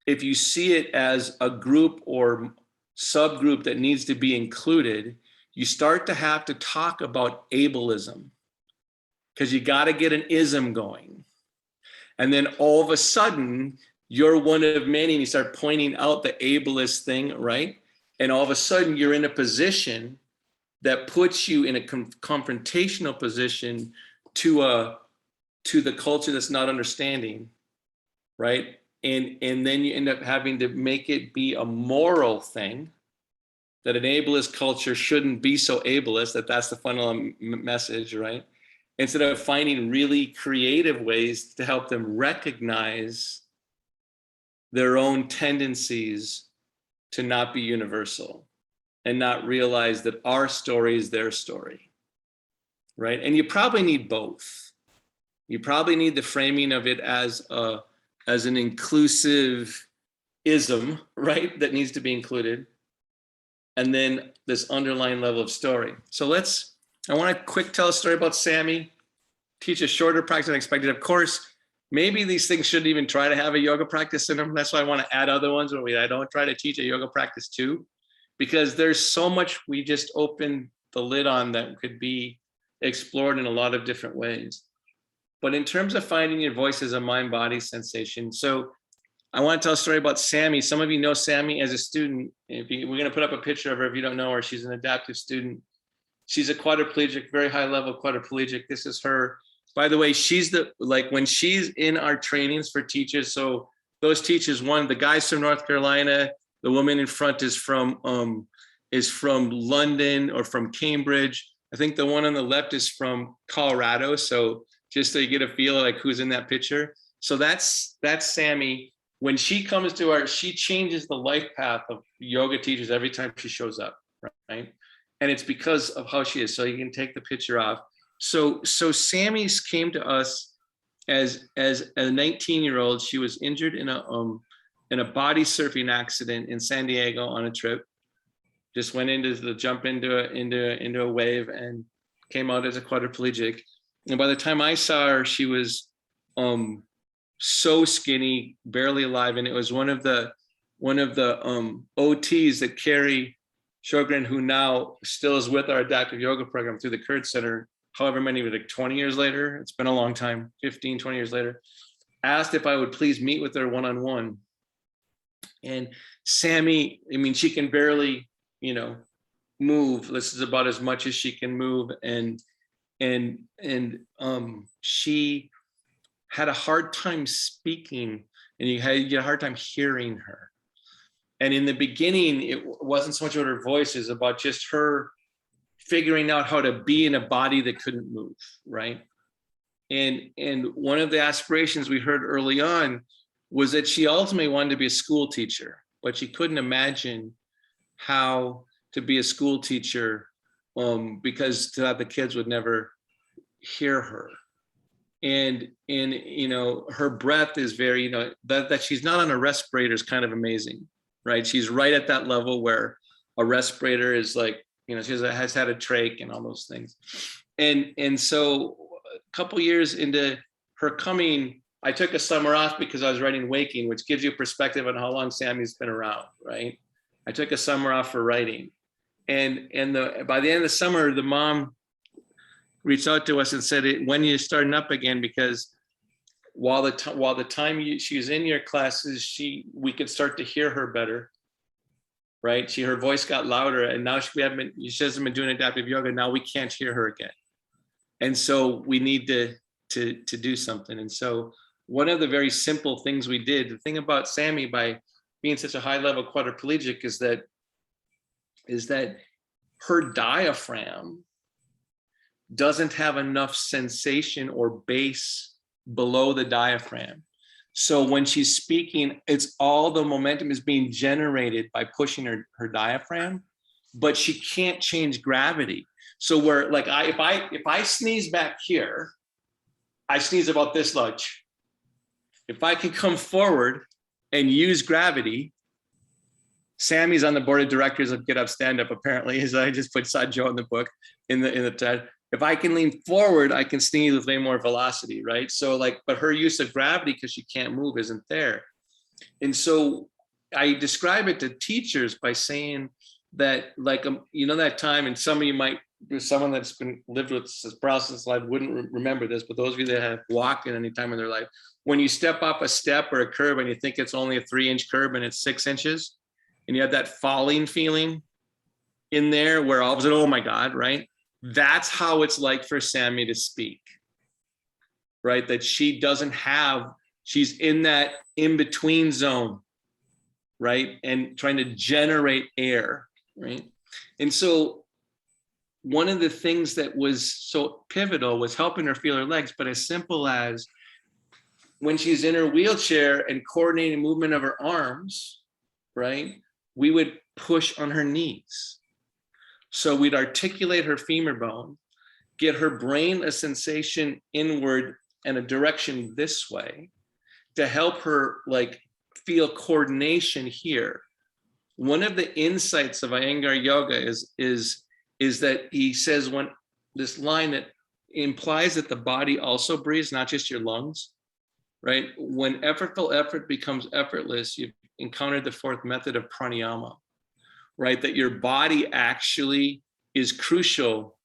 if you see it as a group or subgroup that needs to be included, you start to have to talk about ableism because you got to get an ism going. And then all of a sudden, you're one of many and you start pointing out the ableist thing, right? And all of a sudden, you're in a position that puts you in a confrontational position to the culture that's not understanding, right? And then you end up having to make it be a moral thing, that an ableist culture shouldn't be so ableist, that's the fundamental message, right? Instead of finding really creative ways to help them recognize their own tendencies to not be universal and not realize that our story is their story, right? And you probably need both. You probably need the framing of it as an inclusive ism, right? That needs to be included. And then this underlying level of story. So I want to quick tell a story about Sammy, teach a shorter practice than expected. Of course, maybe these things shouldn't even try to have a yoga practice in them. That's why I want to add other ones where I don't try to teach a yoga practice too, because there's so much we just opened the lid on that could be explored in a lot of different ways. But in terms of finding your voice as a mind-body sensation, so I want to tell a story about Sammy. Some of you know Sammy as a student. We're going to put up a picture of her if you don't know her. She's an adaptive student. She's a quadriplegic, very high level quadriplegic. This is her by the way, she's when she's in our trainings for teachers. So those teachers, the guy's from North Carolina, the woman in front is from London or from Cambridge. I think the one on the left is from Colorado. So just so you get a feel like who's in that picture. So that's Sammy. When she comes to she changes the life path of yoga teachers every time she shows up, right? And it's because of how she is. So you can take the picture off. So Sammy came to us as a 19-year-old. She was injured in a body surfing accident in San Diego on a trip. Just went jump into a wave and came out as a quadriplegic. And by the time I saw her, she was so skinny, barely alive. And it was one of the OTs that Carrie Sjogren, who now still is with our adaptive yoga program through the Kurd Center, however many, like 20 years later, it's been a long time, 15, 20 years later, asked if I would please meet with her one-on-one. And Sammy, I mean, she can barely, move. This is about as much as she can move. And she had a hard time speaking, and you had a hard time hearing her. And in the beginning, it wasn't so much about her voice, it's about just her figuring out how to be in a body that couldn't move, right? And one of the aspirations we heard early on was that she ultimately wanted to be a school teacher, but she couldn't imagine how to be a school teacher because the kids would never hear her. And her breath is very, that she's not on a respirator is kind of amazing, right? She's right at that level where a respirator is like, she has had a trach and all those things. And so a couple years into her coming, I took a summer off because I was writing Waking, which gives you perspective on how long Sammy's been around, right? I took a summer off for writing. And by the end of the summer, the mom reached out to us and said, when are you starting up again? Because while the time she was in your classes, we could start to hear her better, right? Her voice got louder, and now she hasn't been doing adaptive yoga. Now we can't hear her again. And so we need to do something. And so one of the very simple things we did, the thing about Sammy by being such a high level quadriplegic is that her diaphragm doesn't have enough sensation or bass below the diaphragm. So when she's speaking, it's all the momentum is being generated by pushing her diaphragm, but she can't change gravity. So where if I sneeze back here, I sneeze about this much. If I can come forward and use gravity, Sammy's on the board of directors of Get Up Stand Up, apparently, as I just put Joe in the book in the chat. If I can lean forward, I can sneeze with way more velocity, right? So but her use of gravity, because she can't move, isn't there. And so I describe it to teachers by saying that, that time, and some of you might, someone that's lived with this process life wouldn't remember this, but those of you that have walked at any time in their life, when you step off a step or a curb and you think it's only a 3-inch curb and it's 6 inches, and you have that falling feeling in there where all of a sudden, oh my God, right? That's how it's like for Sammy to speak, right? That she's in that in-between zone, right? And trying to generate air, right? And so one of the things that was so pivotal was helping her feel her legs, but as simple as when she's in her wheelchair and coordinating movement of her arms, right? We would push on her knees. So we'd articulate her femur bone, get her brain a sensation inward and a direction this way to help her feel coordination here. One of the insights of Iyengar yoga is that he says this line that implies that the body also breathes, not just your lungs, right? When effortful effort becomes effortless, you've encountered the fourth method of pranayama, right? That your body actually is crucial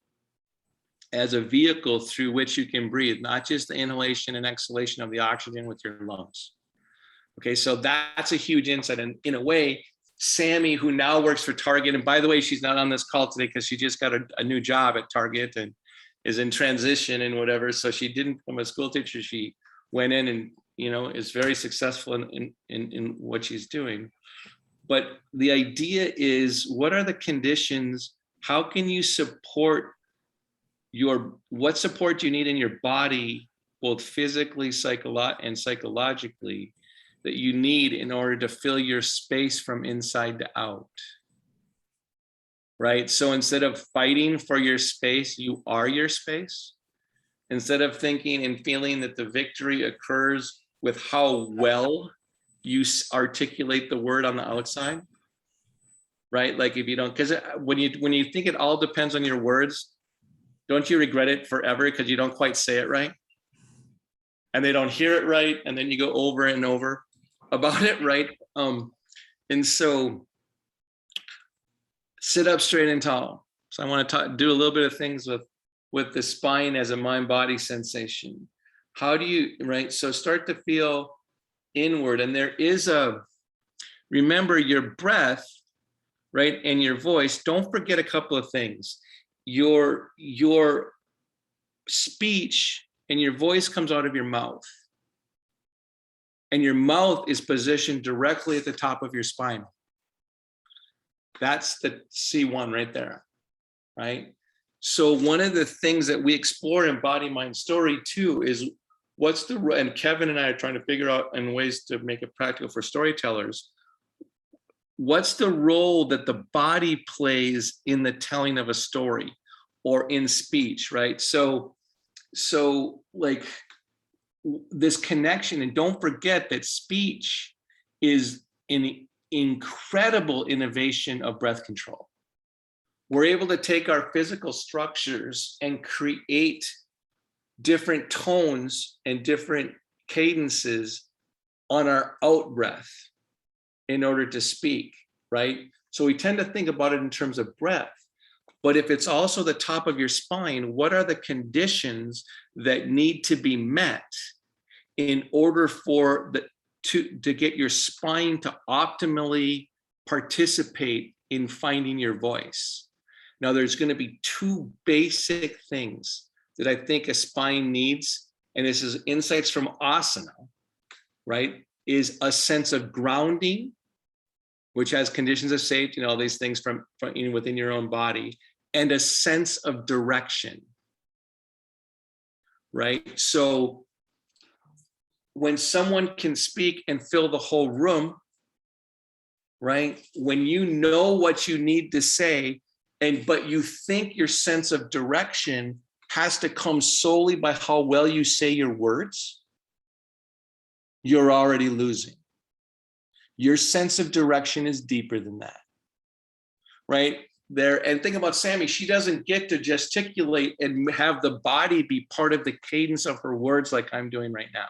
as a vehicle through which you can breathe, not just the inhalation and exhalation of the oxygen with your lungs. Okay, so that's a huge insight. And in a way, Sammy, who now works for Target, and by the way, she's not on this call today because she just got a new job at Target, and is in transition and whatever. So she didn't become a school teacher. She went in and, you know, is very successful in what she's doing. But the idea is, what are the conditions? How can you support what support do you need in your body, both physically, and psychologically, that you need in order to fill your space from inside to out? Right? So instead of fighting for your space, you are your space. Instead of thinking and feeling that the victory occurs with how well you articulate the word on the outside, right? Like if you don't, because when you think it all depends on your words, don't you regret it forever because you don't quite say it right? And they don't hear it right, and then you go over and over about it, right? And so sit up straight and tall. So I want to do a little bit of things with the spine as a mind-body sensation. How do you, right? So start to feel inward, and there is remember your breath, right? And your voice. Don't forget a couple of things. Your speech and your voice comes out of your mouth, and your mouth is positioned directly at the top of your spine. That's the C1 right there, right? So one of the things that we explore in Body, Mind, Story too is and Kevin and I are trying to figure out in ways to make it practical for storytellers, what's the role that the body plays in the telling of a story or in speech, right? So like this connection, and don't forget that speech is an incredible innovation of breath control. We're able to take our physical structures and create different tones and different cadences on our out breath in order to speak, right? So we tend to think about it in terms of breath, but if it's also the top of your spine, what are the conditions that need to be met in order for to get your spine to optimally participate in finding your voice? Now, there's going to be two basic things that I think a spine needs, and this is insights from asana, right? Is a sense of grounding, which has conditions of safety and all these things from within your own body, and a sense of direction, right? So when someone can speak and fill the whole room, right? When you know what you need to say, but you think your sense of direction has to come solely by how well you say your words, you're already losing. Your sense of direction is deeper than that, right? And think about Sammy, she doesn't get to gesticulate and have the body be part of the cadence of her words like I'm doing right now.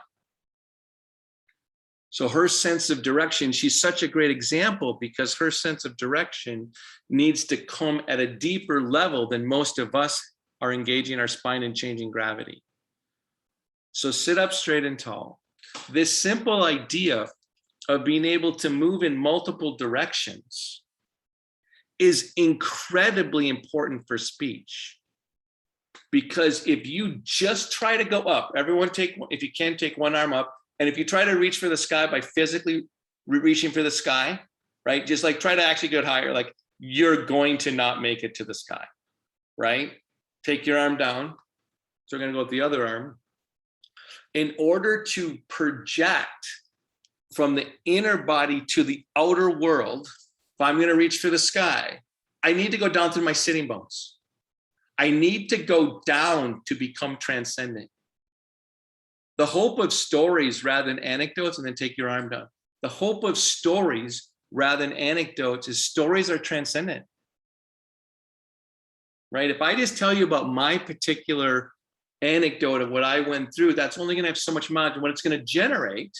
So her sense of direction, she's such a great example because her sense of direction needs to come at a deeper level than most of us are engaging our spine and changing gravity. So sit up straight and tall. This simple idea of being able to move in multiple directions is incredibly important for speech. Because if you just try to go up, everyone if you can, take one arm up. And if you try to reach for the sky by physically reaching for the sky, right? Just like try to actually get higher, like you're going to not make it to the sky, right? Take your arm down. So we're going to go with the other arm. In order to project from the inner body to the outer world, if I'm going to reach for the sky, I need to go down through my sitting bones. I need to go down to become transcendent. The hope of stories rather than anecdotes, and then take your arm down. The hope of stories rather than anecdotes is stories are transcendent. Right? If I just tell you about my particular anecdote of what I went through, that's only going to have so much amount. And what it's going to generate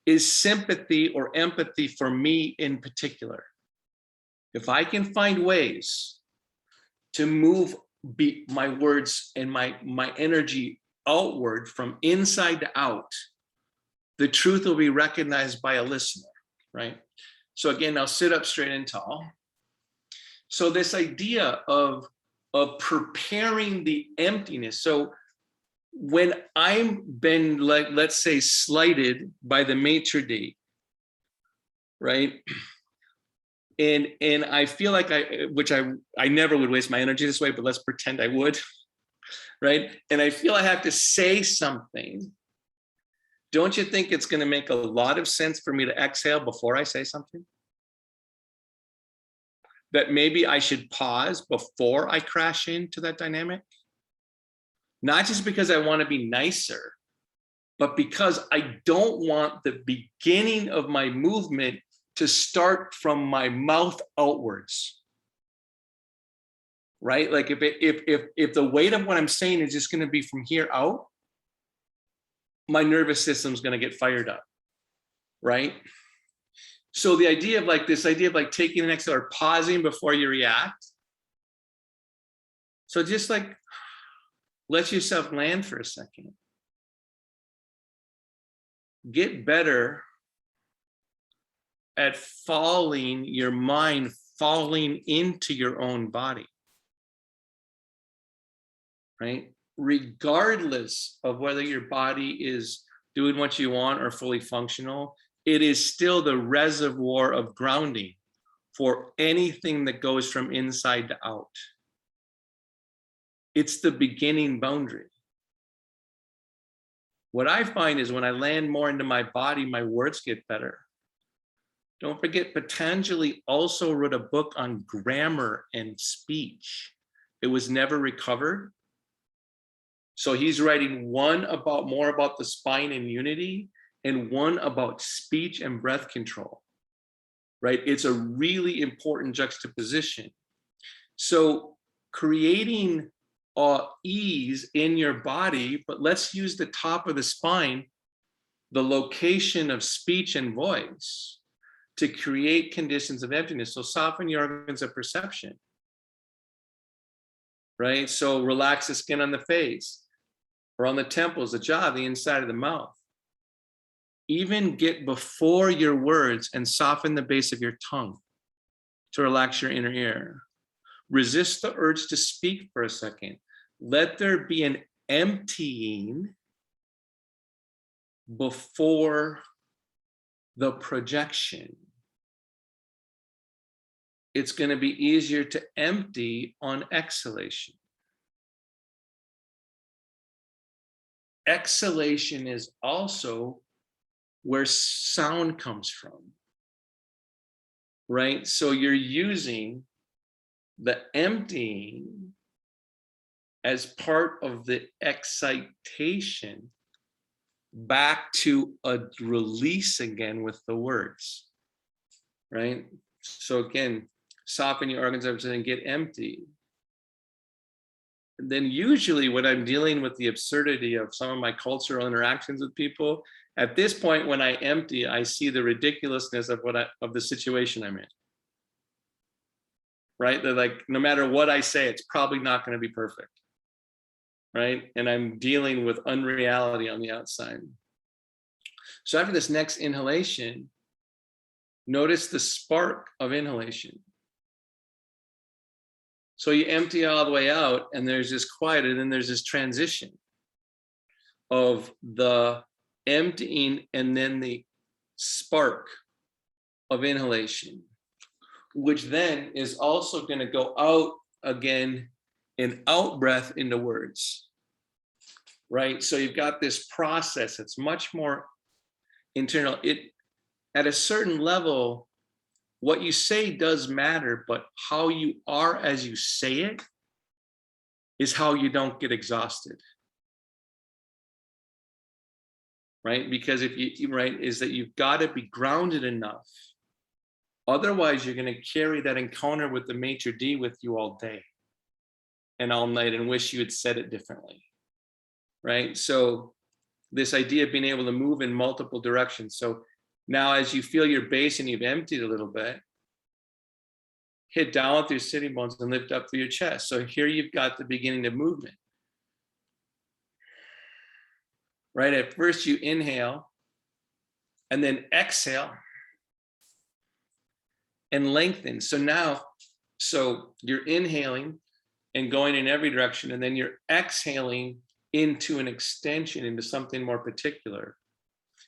is sympathy or empathy for me in particular. If I can find ways to move my words and my energy outward from inside to out, the truth will be recognized by a listener, right? So again, now sit up straight and tall. So this idea of of preparing the emptiness. So when I'm been, like, let's say, slighted by the maitre d', right? And I feel like I never would waste my energy this way, but let's pretend I would, right? And I feel I have to say something. Don't you think it's going to make a lot of sense for me to exhale before I say something? That maybe I should pause before I crash into that dynamic? Not just because I want to be nicer, but because I don't want the beginning of my movement to start from my mouth outwards, right? Like if the weight of what I'm saying is just going to be from here out, my nervous system's going to get fired up, right? So the idea of like taking an exhale or pausing before you react. So just like let yourself land for a second. Get better at your mind falling into your own body, right? Regardless of whether your body is doing what you want or fully functional, it is still the reservoir of grounding for anything that goes from inside to out. It's the beginning boundary. What I find is when I land more into my body, my words get better. Don't forget, Patanjali also wrote a book on grammar and speech. It was never recovered. So he's writing one more about the spine and unity and one about speech and breath control, right? It's a really important juxtaposition. So creating ease in your body, but let's use the top of the spine, the location of speech and voice, to create conditions of emptiness. So soften your organs of perception, right? So relax the skin on the face or on the temples, the jaw, the inside of the mouth. Even get before your words and soften the base of your tongue to relax your inner ear. Resist the urge to speak for a second. Let there be an emptying before the projection. It's going to be easier to empty on exhalation. Exhalation is also where sound comes from, right? So you're using the emptying as part of the excitation back to a release again with the words, right? So again, soften your organs up and get empty. And then usually when I'm dealing with the absurdity of some of my cultural interactions with people, at this point when I empty, I see the ridiculousness of the situation I'm in. Right? They're like, no matter what I say, it's probably not going to be perfect. Right? And I'm dealing with unreality on the outside. So after this next inhalation, notice the spark of inhalation. So you empty all the way out and there's this quiet, and then there's this transition of the emptying and then the spark of inhalation, which then is also going to go out again in out breath into words, right? So you've got this process that's much more internal. At a certain level, what you say does matter, but how you are as you say it is how you don't get exhausted. Right? Because is that you've got to be grounded enough. Otherwise, you're going to carry that encounter with the maitre d' with you all day and all night and wish you had said it differently. Right? So this idea of being able to move in multiple directions. So now as you feel your base and you've emptied a little bit, hit down with your sitting bones and lift up through your chest. So here you've got the beginning of movement. Right? At first you inhale and then exhale and lengthen. So you're inhaling and going in every direction. And then you're exhaling into an extension, into something more particular.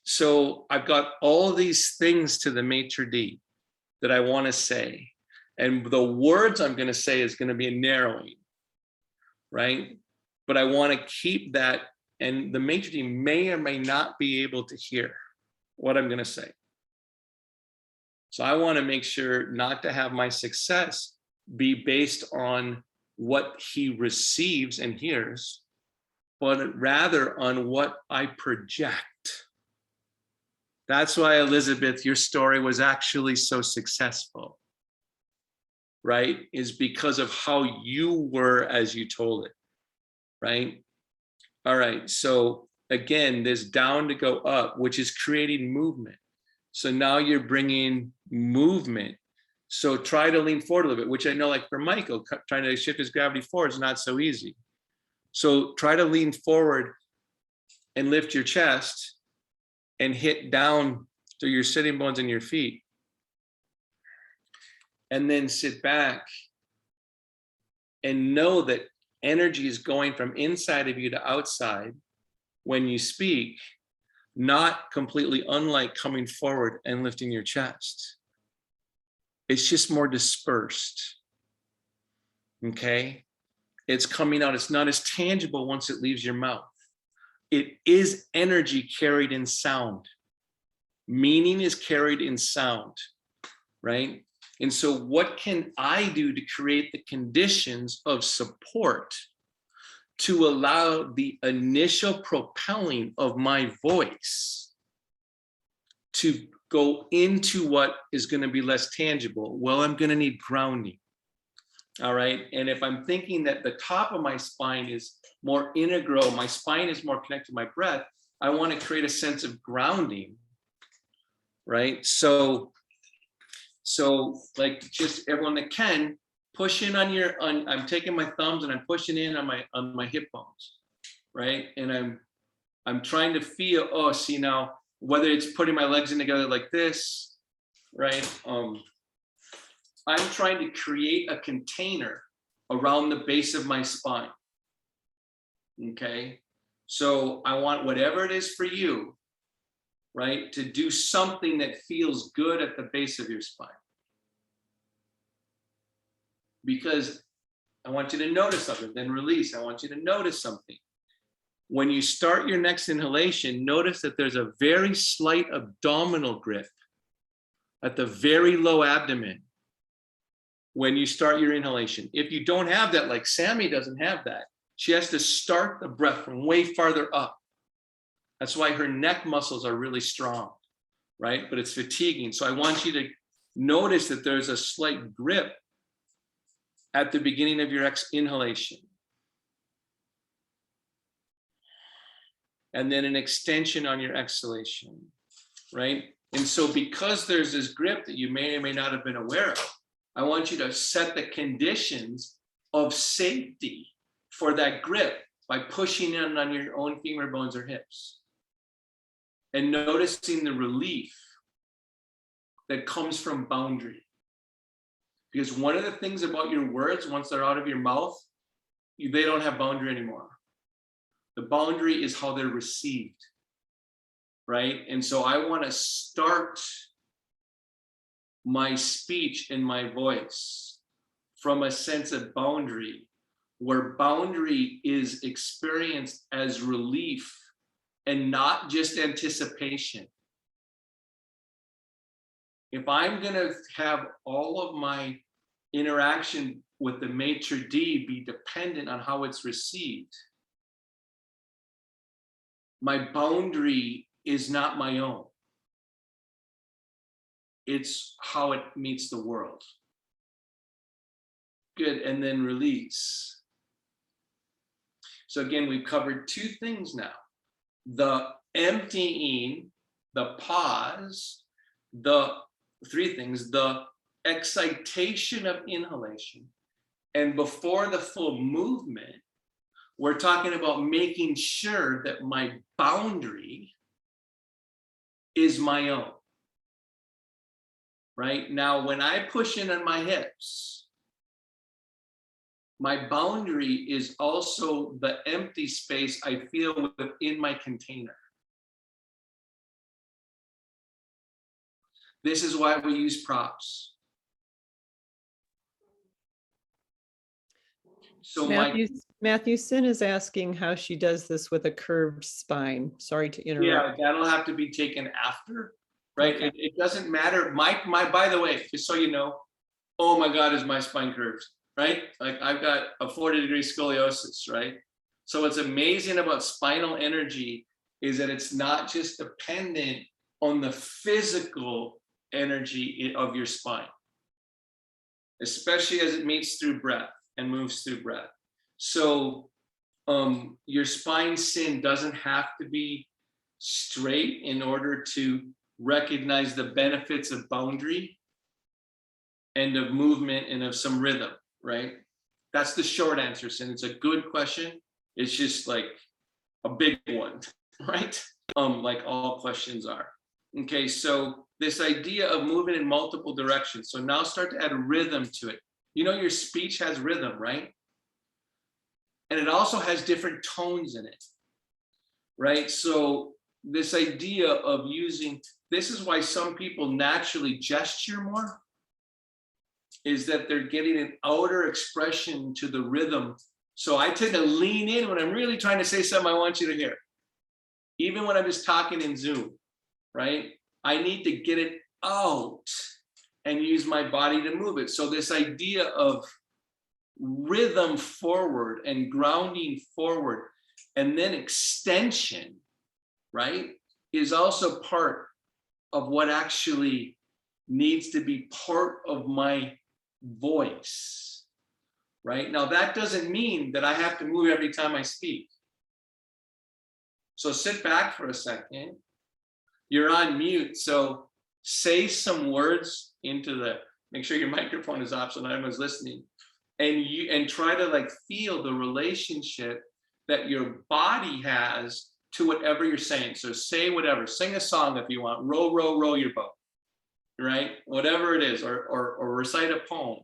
So I've got all these things to the maitre d' that I want to say. And the words I'm going to say is going to be a narrowing, right? But I want to keep that, and the maitre d' may or may not be able to hear what I'm going to say. So I want to make sure not to have my success be based on what he receives and hears, but rather on what I project. That's why, Elizabeth, your story was actually so successful, right? Is because of how you were as you told it, right? All right, so again, this down to go up, which is creating movement. So now you're bringing movement. So try to lean forward a little bit, which I know, like for Michael, trying to shift his gravity forward is not so easy. So try to lean forward and lift your chest and hit down through your sitting bones and your feet. And then sit back and know that energy is going from inside of you to outside when you speak, not completely unlike coming forward and lifting your chest. It's just more dispersed, okay? It's coming out, it's not as tangible once it leaves your mouth. It is energy carried in sound. Meaning is carried in sound, right? And so what can I do to create the conditions of support to allow the initial propelling of my voice to go into what is going to be less tangible? Well, I'm going to need grounding. All right. And if I'm thinking that the top of my spine is more integral, my spine is more connected to my breath, I want to create a sense of grounding. Right. So like just everyone that can push in on I'm taking my thumbs and I'm pushing in on my hip bones. Right. And I'm trying to feel, oh, see now, whether it's putting my legs in together like this, right? I'm trying to create a container around the base of my spine, okay? So I want whatever it is for you, right, to do something that feels good at the base of your spine. Because I want you to notice something, then release. I want you to notice something. When you start your next inhalation, notice that there's a very slight abdominal grip at the very low abdomen when you start your inhalation. If you don't have that, like Sammy doesn't have that, she has to start the breath from way farther up. That's why her neck muscles are really strong, right? But it's fatiguing. So I want you to notice that there's a slight grip at the beginning of your inhalation. And then an extension on your exhalation, right? And so because there's this grip that you may or may not have been aware of, I want you to set the conditions of safety for that grip by pushing in on your own femur bones or hips and noticing the relief that comes from boundary. Because one of the things about your words, once they're out of your mouth, they don't have boundary anymore. The boundary is how they're received, right? And so I want to start my speech and my voice from a sense of boundary, where boundary is experienced as relief and not just anticipation. If I'm going to have all of my interaction with the maitre d' be dependent on how it's received, my boundary is not my own. It's how it meets the world. Good, and then release. So again, we've covered two things now. The emptying, the pause, the three things, the excitation of inhalation, and before the full movement, we're talking about making sure that my boundary is my own. Right now, when I push in on my hips, my boundary is also the empty space I feel within my container. This is why we use props. So Matthew Sin is asking how she does this with a curved spine. Sorry to interrupt. yeah, that'll have to be taken after, right? Okay. It doesn't matter. By the way, just so you know, oh my God, is my spine curved, right? Like I've got a 40-degree scoliosis, right? So what's amazing about spinal energy is that it's not just dependent on the physical energy of your spine, especially as it meets through breath and moves through breath. So your spine, Sin, doesn't have to be straight in order to recognize the benefits of boundary and of movement and of some rhythm, right? That's the short answer, Sin. It's a good question. It's just like a big one, right? Like all questions are. Okay, so this idea of moving in multiple directions. So now start to add rhythm to it. You know, your speech has rhythm, right? And it also has different tones in it, right? So this idea of using, this is why some people naturally gesture more, is that they're getting an outer expression to the rhythm. So I tend to lean in when I'm really trying to say something I want you to hear. Even when I'm just talking in Zoom, right? I need to get it out and use my body to move it. So this idea of rhythm forward and grounding forward and then extension, right, is also part of what actually needs to be part of my voice, right? Now that doesn't mean that I have to move every time I speak. So sit back for a second. You're on mute, so say some words into the, make sure your microphone is off so not everyone's listening. And try to like feel the relationship that your body has to whatever you're saying. So say whatever, sing a song if you want, row, row, row your boat, right? Whatever it is, or recite a poem,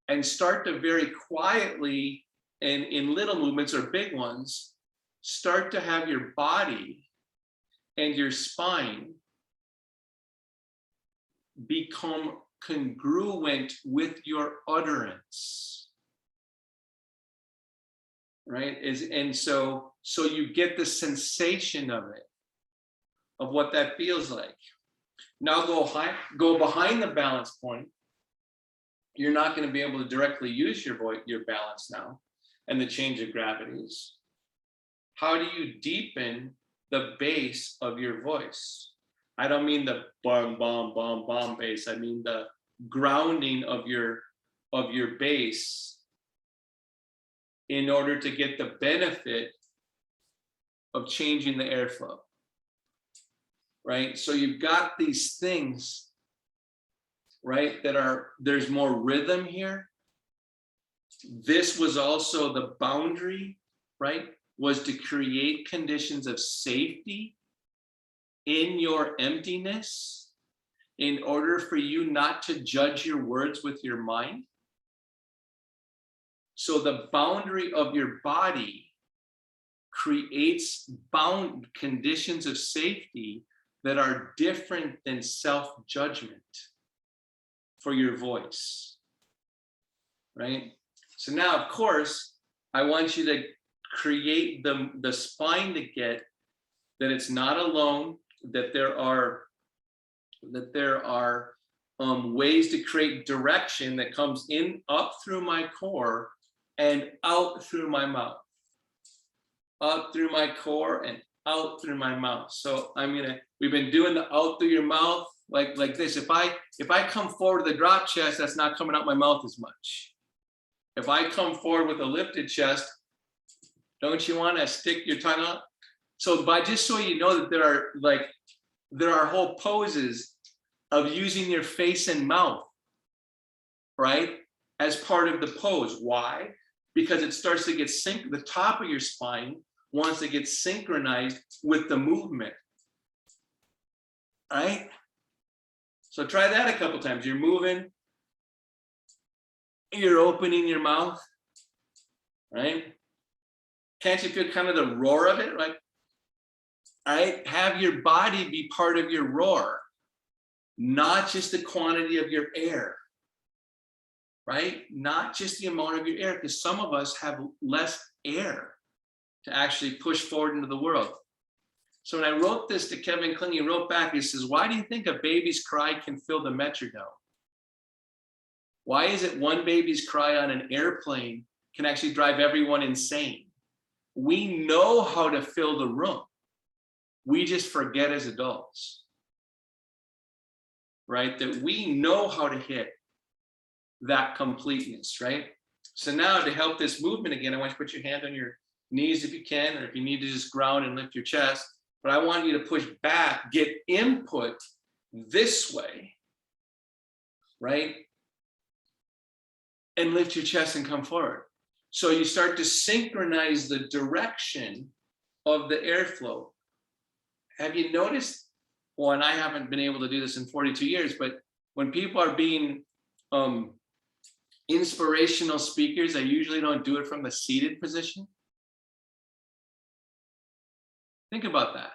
and start to very quietly and in little movements or big ones, start to have your body and your spine become congruent with your utterance. Right? And so you get the sensation of it, of what that feels like. Now go behind the balance point. You're not going to be able to directly use your balance now and the change of gravities. How do you deepen the bass of your voice? I don't mean the bum, bum, bum, bum bass. I mean the grounding of your bass, in order to get the benefit of changing the airflow, right? So you've got these things, right, there's more rhythm here. This was also the boundary, right, was to create conditions of safety in your emptiness in order for you not to judge your words with your mind. So the boundary of your body creates conditions of safety that are different than self-judgment for your voice, right? So now, of course, I want you to create the spine to get that it's not alone, that there are ways to create direction that comes in up through my core and out through my mouth, up through my core and out through my mouth. So we've been doing the out through your mouth like this. If I come forward with a drop chest, that's not coming out my mouth as much. If I come forward with a lifted chest, don't you want to stick your tongue out? So just so you know that there are whole poses of using your face and mouth, right, as part of the pose. Why? Because it starts to get the top of your spine wants to get synchronized with the movement, right? So try that a couple times. You're moving, you're opening your mouth, right? Can't you feel kind of the roar of it? Like, right? Have your body be part of your roar, not just the quantity of your air, right? Not just the amount of your air, because some of us have less air to actually push forward into the world. So when I wrote this to Kevin Kling, he wrote back, he says, why do you think a baby's cry can fill the Metrodome? Why is it one baby's cry on an airplane can actually drive everyone insane? We know how to fill the room. We just forget as adults, right? That we know how to hit that completeness, right? So now to help this movement again, I want you to put your hand on your knees if you can, or if you need to just ground and lift your chest. But I want you to push back, get input this way, right? And lift your chest and come forward. So you start to synchronize the direction of the airflow. Have you noticed, well, and I haven't been able to do this in 42 years, but when people are being inspirational speakers, I usually don't do it from the seated position. Think about that.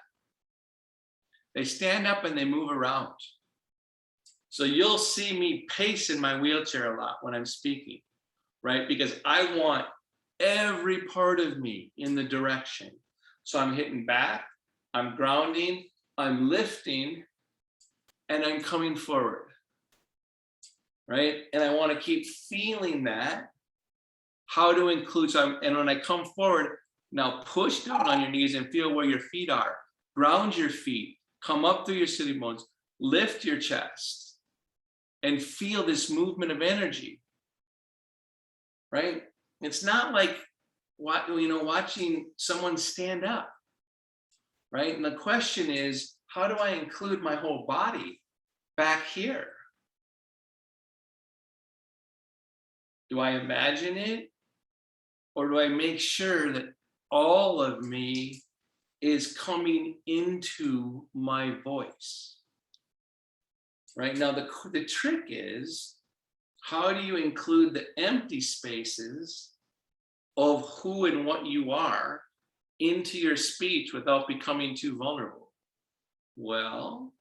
They stand up and they move around. So you'll see me pace in my wheelchair a lot when I'm speaking, right? Because I want every part of me in the direction. So I'm hitting back, I'm grounding, I'm lifting, and I'm coming forward, right? And I want to keep feeling that, how to include, and when I come forward, now push down on your knees and feel where your feet are. Ground your feet, come up through your sitting bones, lift your chest, and feel this movement of energy, right? It's not like watching someone stand up, right? And the question is, how do I include my whole body back here? Do I imagine it? Or do I make sure that all of me is coming into my voice? Right now, the trick is, how do you include the empty spaces of who and what you are into your speech without becoming too vulnerable? Well,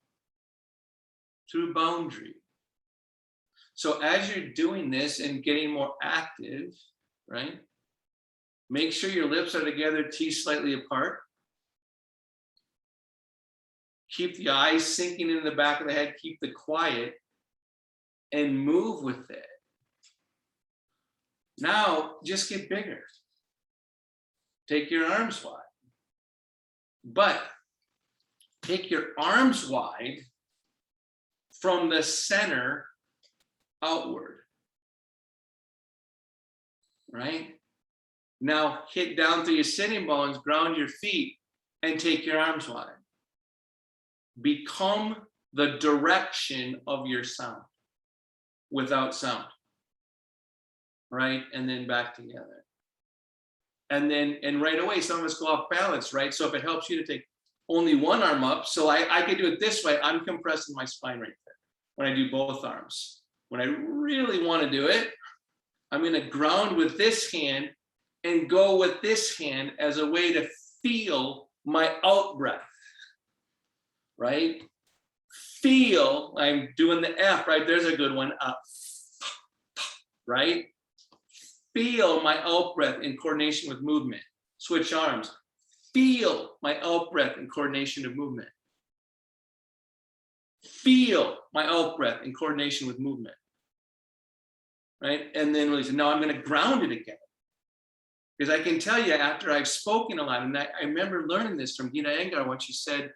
through boundary. So as you're doing this and getting more active, right? Make sure your lips are together, teeth slightly apart. Keep the eyes sinking into the back of the head, keep the quiet, and move with it. Now, just get bigger. Take your arms wide. But take your arms wide from the center outward. Right? Now, hit down through your sitting bones, ground your feet, and take your arms wide. Become the direction of your sound without sound, right? And then back together. And right away, some of us go off balance, right? So if it helps you to take only one arm up, so I could do it this way, I'm compressing my spine right there when I do both arms. When I really want to do it, I'm going to ground with this hand and go with this hand as a way to feel my out breath. Right? Feel, I'm doing the F, right? There's a good one. Right? Feel my out breath in coordination with movement. Switch arms. Feel my out breath in coordination of movement. Feel my out breath in coordination with movement. Right? And then release it. Now I'm going to ground it again. Because I can tell you, after I've spoken a lot, and I remember learning this from Gita Engar when she said,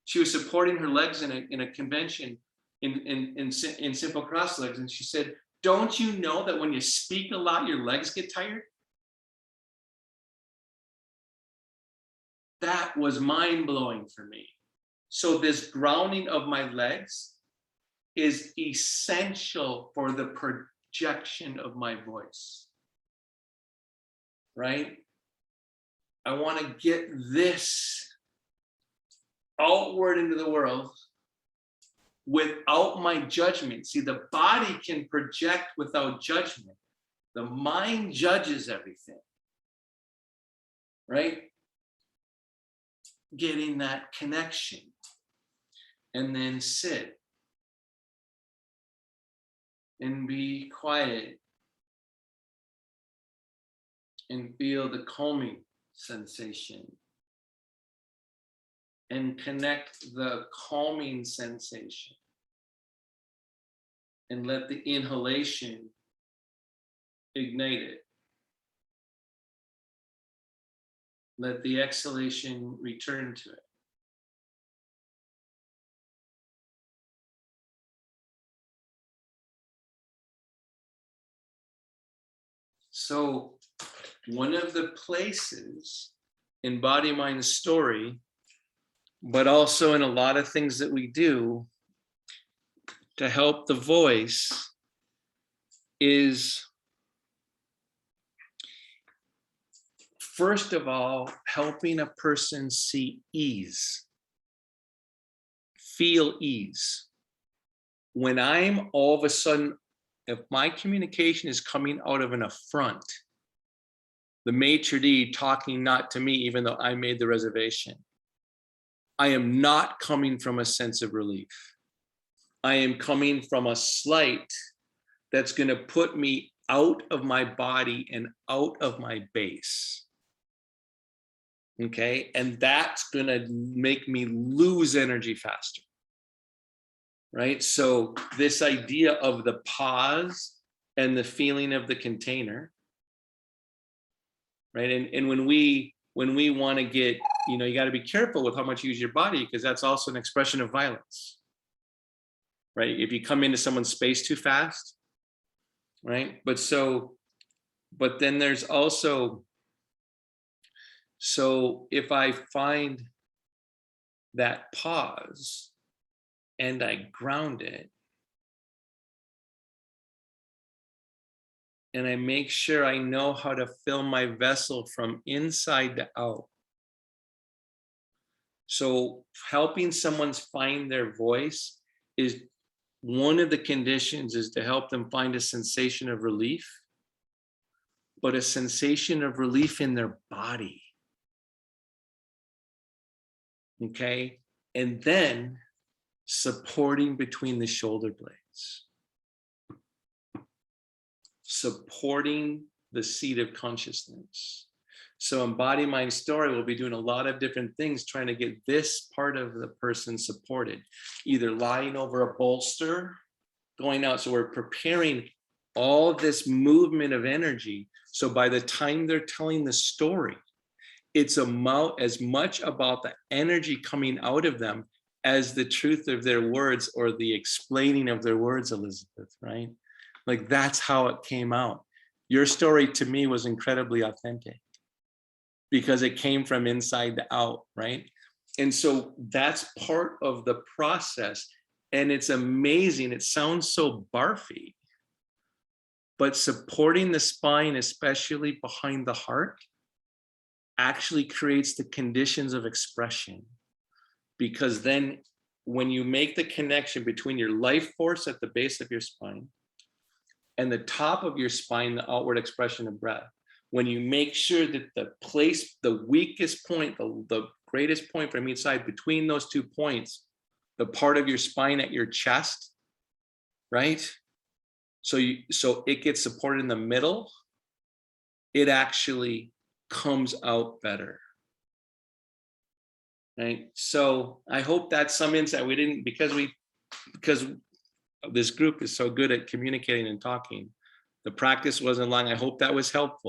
she was supporting her legs in a convention in simple cross legs. And she said, don't you know that when you speak a lot, your legs get tired? That was mind blowing for me. So this grounding of my legs is essential for the projection of my voice, right? I want to get this outward into the world without my judgment. See, the body can project without judgment. The mind judges everything. right? Getting that connection. And then sit and be quiet and feel the calming sensation and connect the calming sensation and let the inhalation ignite it. Let the exhalation return to it. So one of the places in Body, Mind, Story, but also in a lot of things that we do to help the voice is, first of all, helping a person see ease, feel ease. When I'm all of a sudden, if my communication is coming out of an affront, the maitre d' talking not to me, even though I made the reservation, I am not coming from a sense of relief. I am coming from a slight that's going to put me out of my body and out of my base. Okay, and that's going to make me lose energy faster. Right? So this idea of the pause and the feeling of the container, right? And when we want to get, you got to be careful with how much you use your body, because that's also an expression of violence, right? If you come into someone's space too fast, right? But then there's also, so if I find that pause and I ground it, and I make sure I know how to fill my vessel from inside to out. So helping someone find their voice is one of the conditions, is to help them find a sensation of relief, but a sensation of relief in their body. Okay, and then supporting between the shoulder blades, supporting the seat of consciousness. So in Body, Mind, Story, we'll be doing a lot of different things trying to get this part of the person supported, either lying over a bolster, going out. So we're preparing all this movement of energy. So by the time they're telling the story, it's as much about the energy coming out of them as the truth of their words or the explaining of their words, Elizabeth, right? Like that's how it came out. Your story to me was incredibly authentic because it came from inside to out, right? And so that's part of the process. And it's amazing. It sounds so barfy, but supporting the spine, especially behind the heart, actually creates the conditions of expression. Because then when you make the connection between your life force at the base of your spine and the top of your spine, the outward expression of breath, when you make sure that the weakest point, the greatest point from each side between those 2 points, the part of your spine at your chest, right? So it gets supported in the middle, it actually comes out better. Right. So I hope that's some insight. We didn't, because this group is so good at communicating and talking. The practice wasn't long. I hope that was helpful.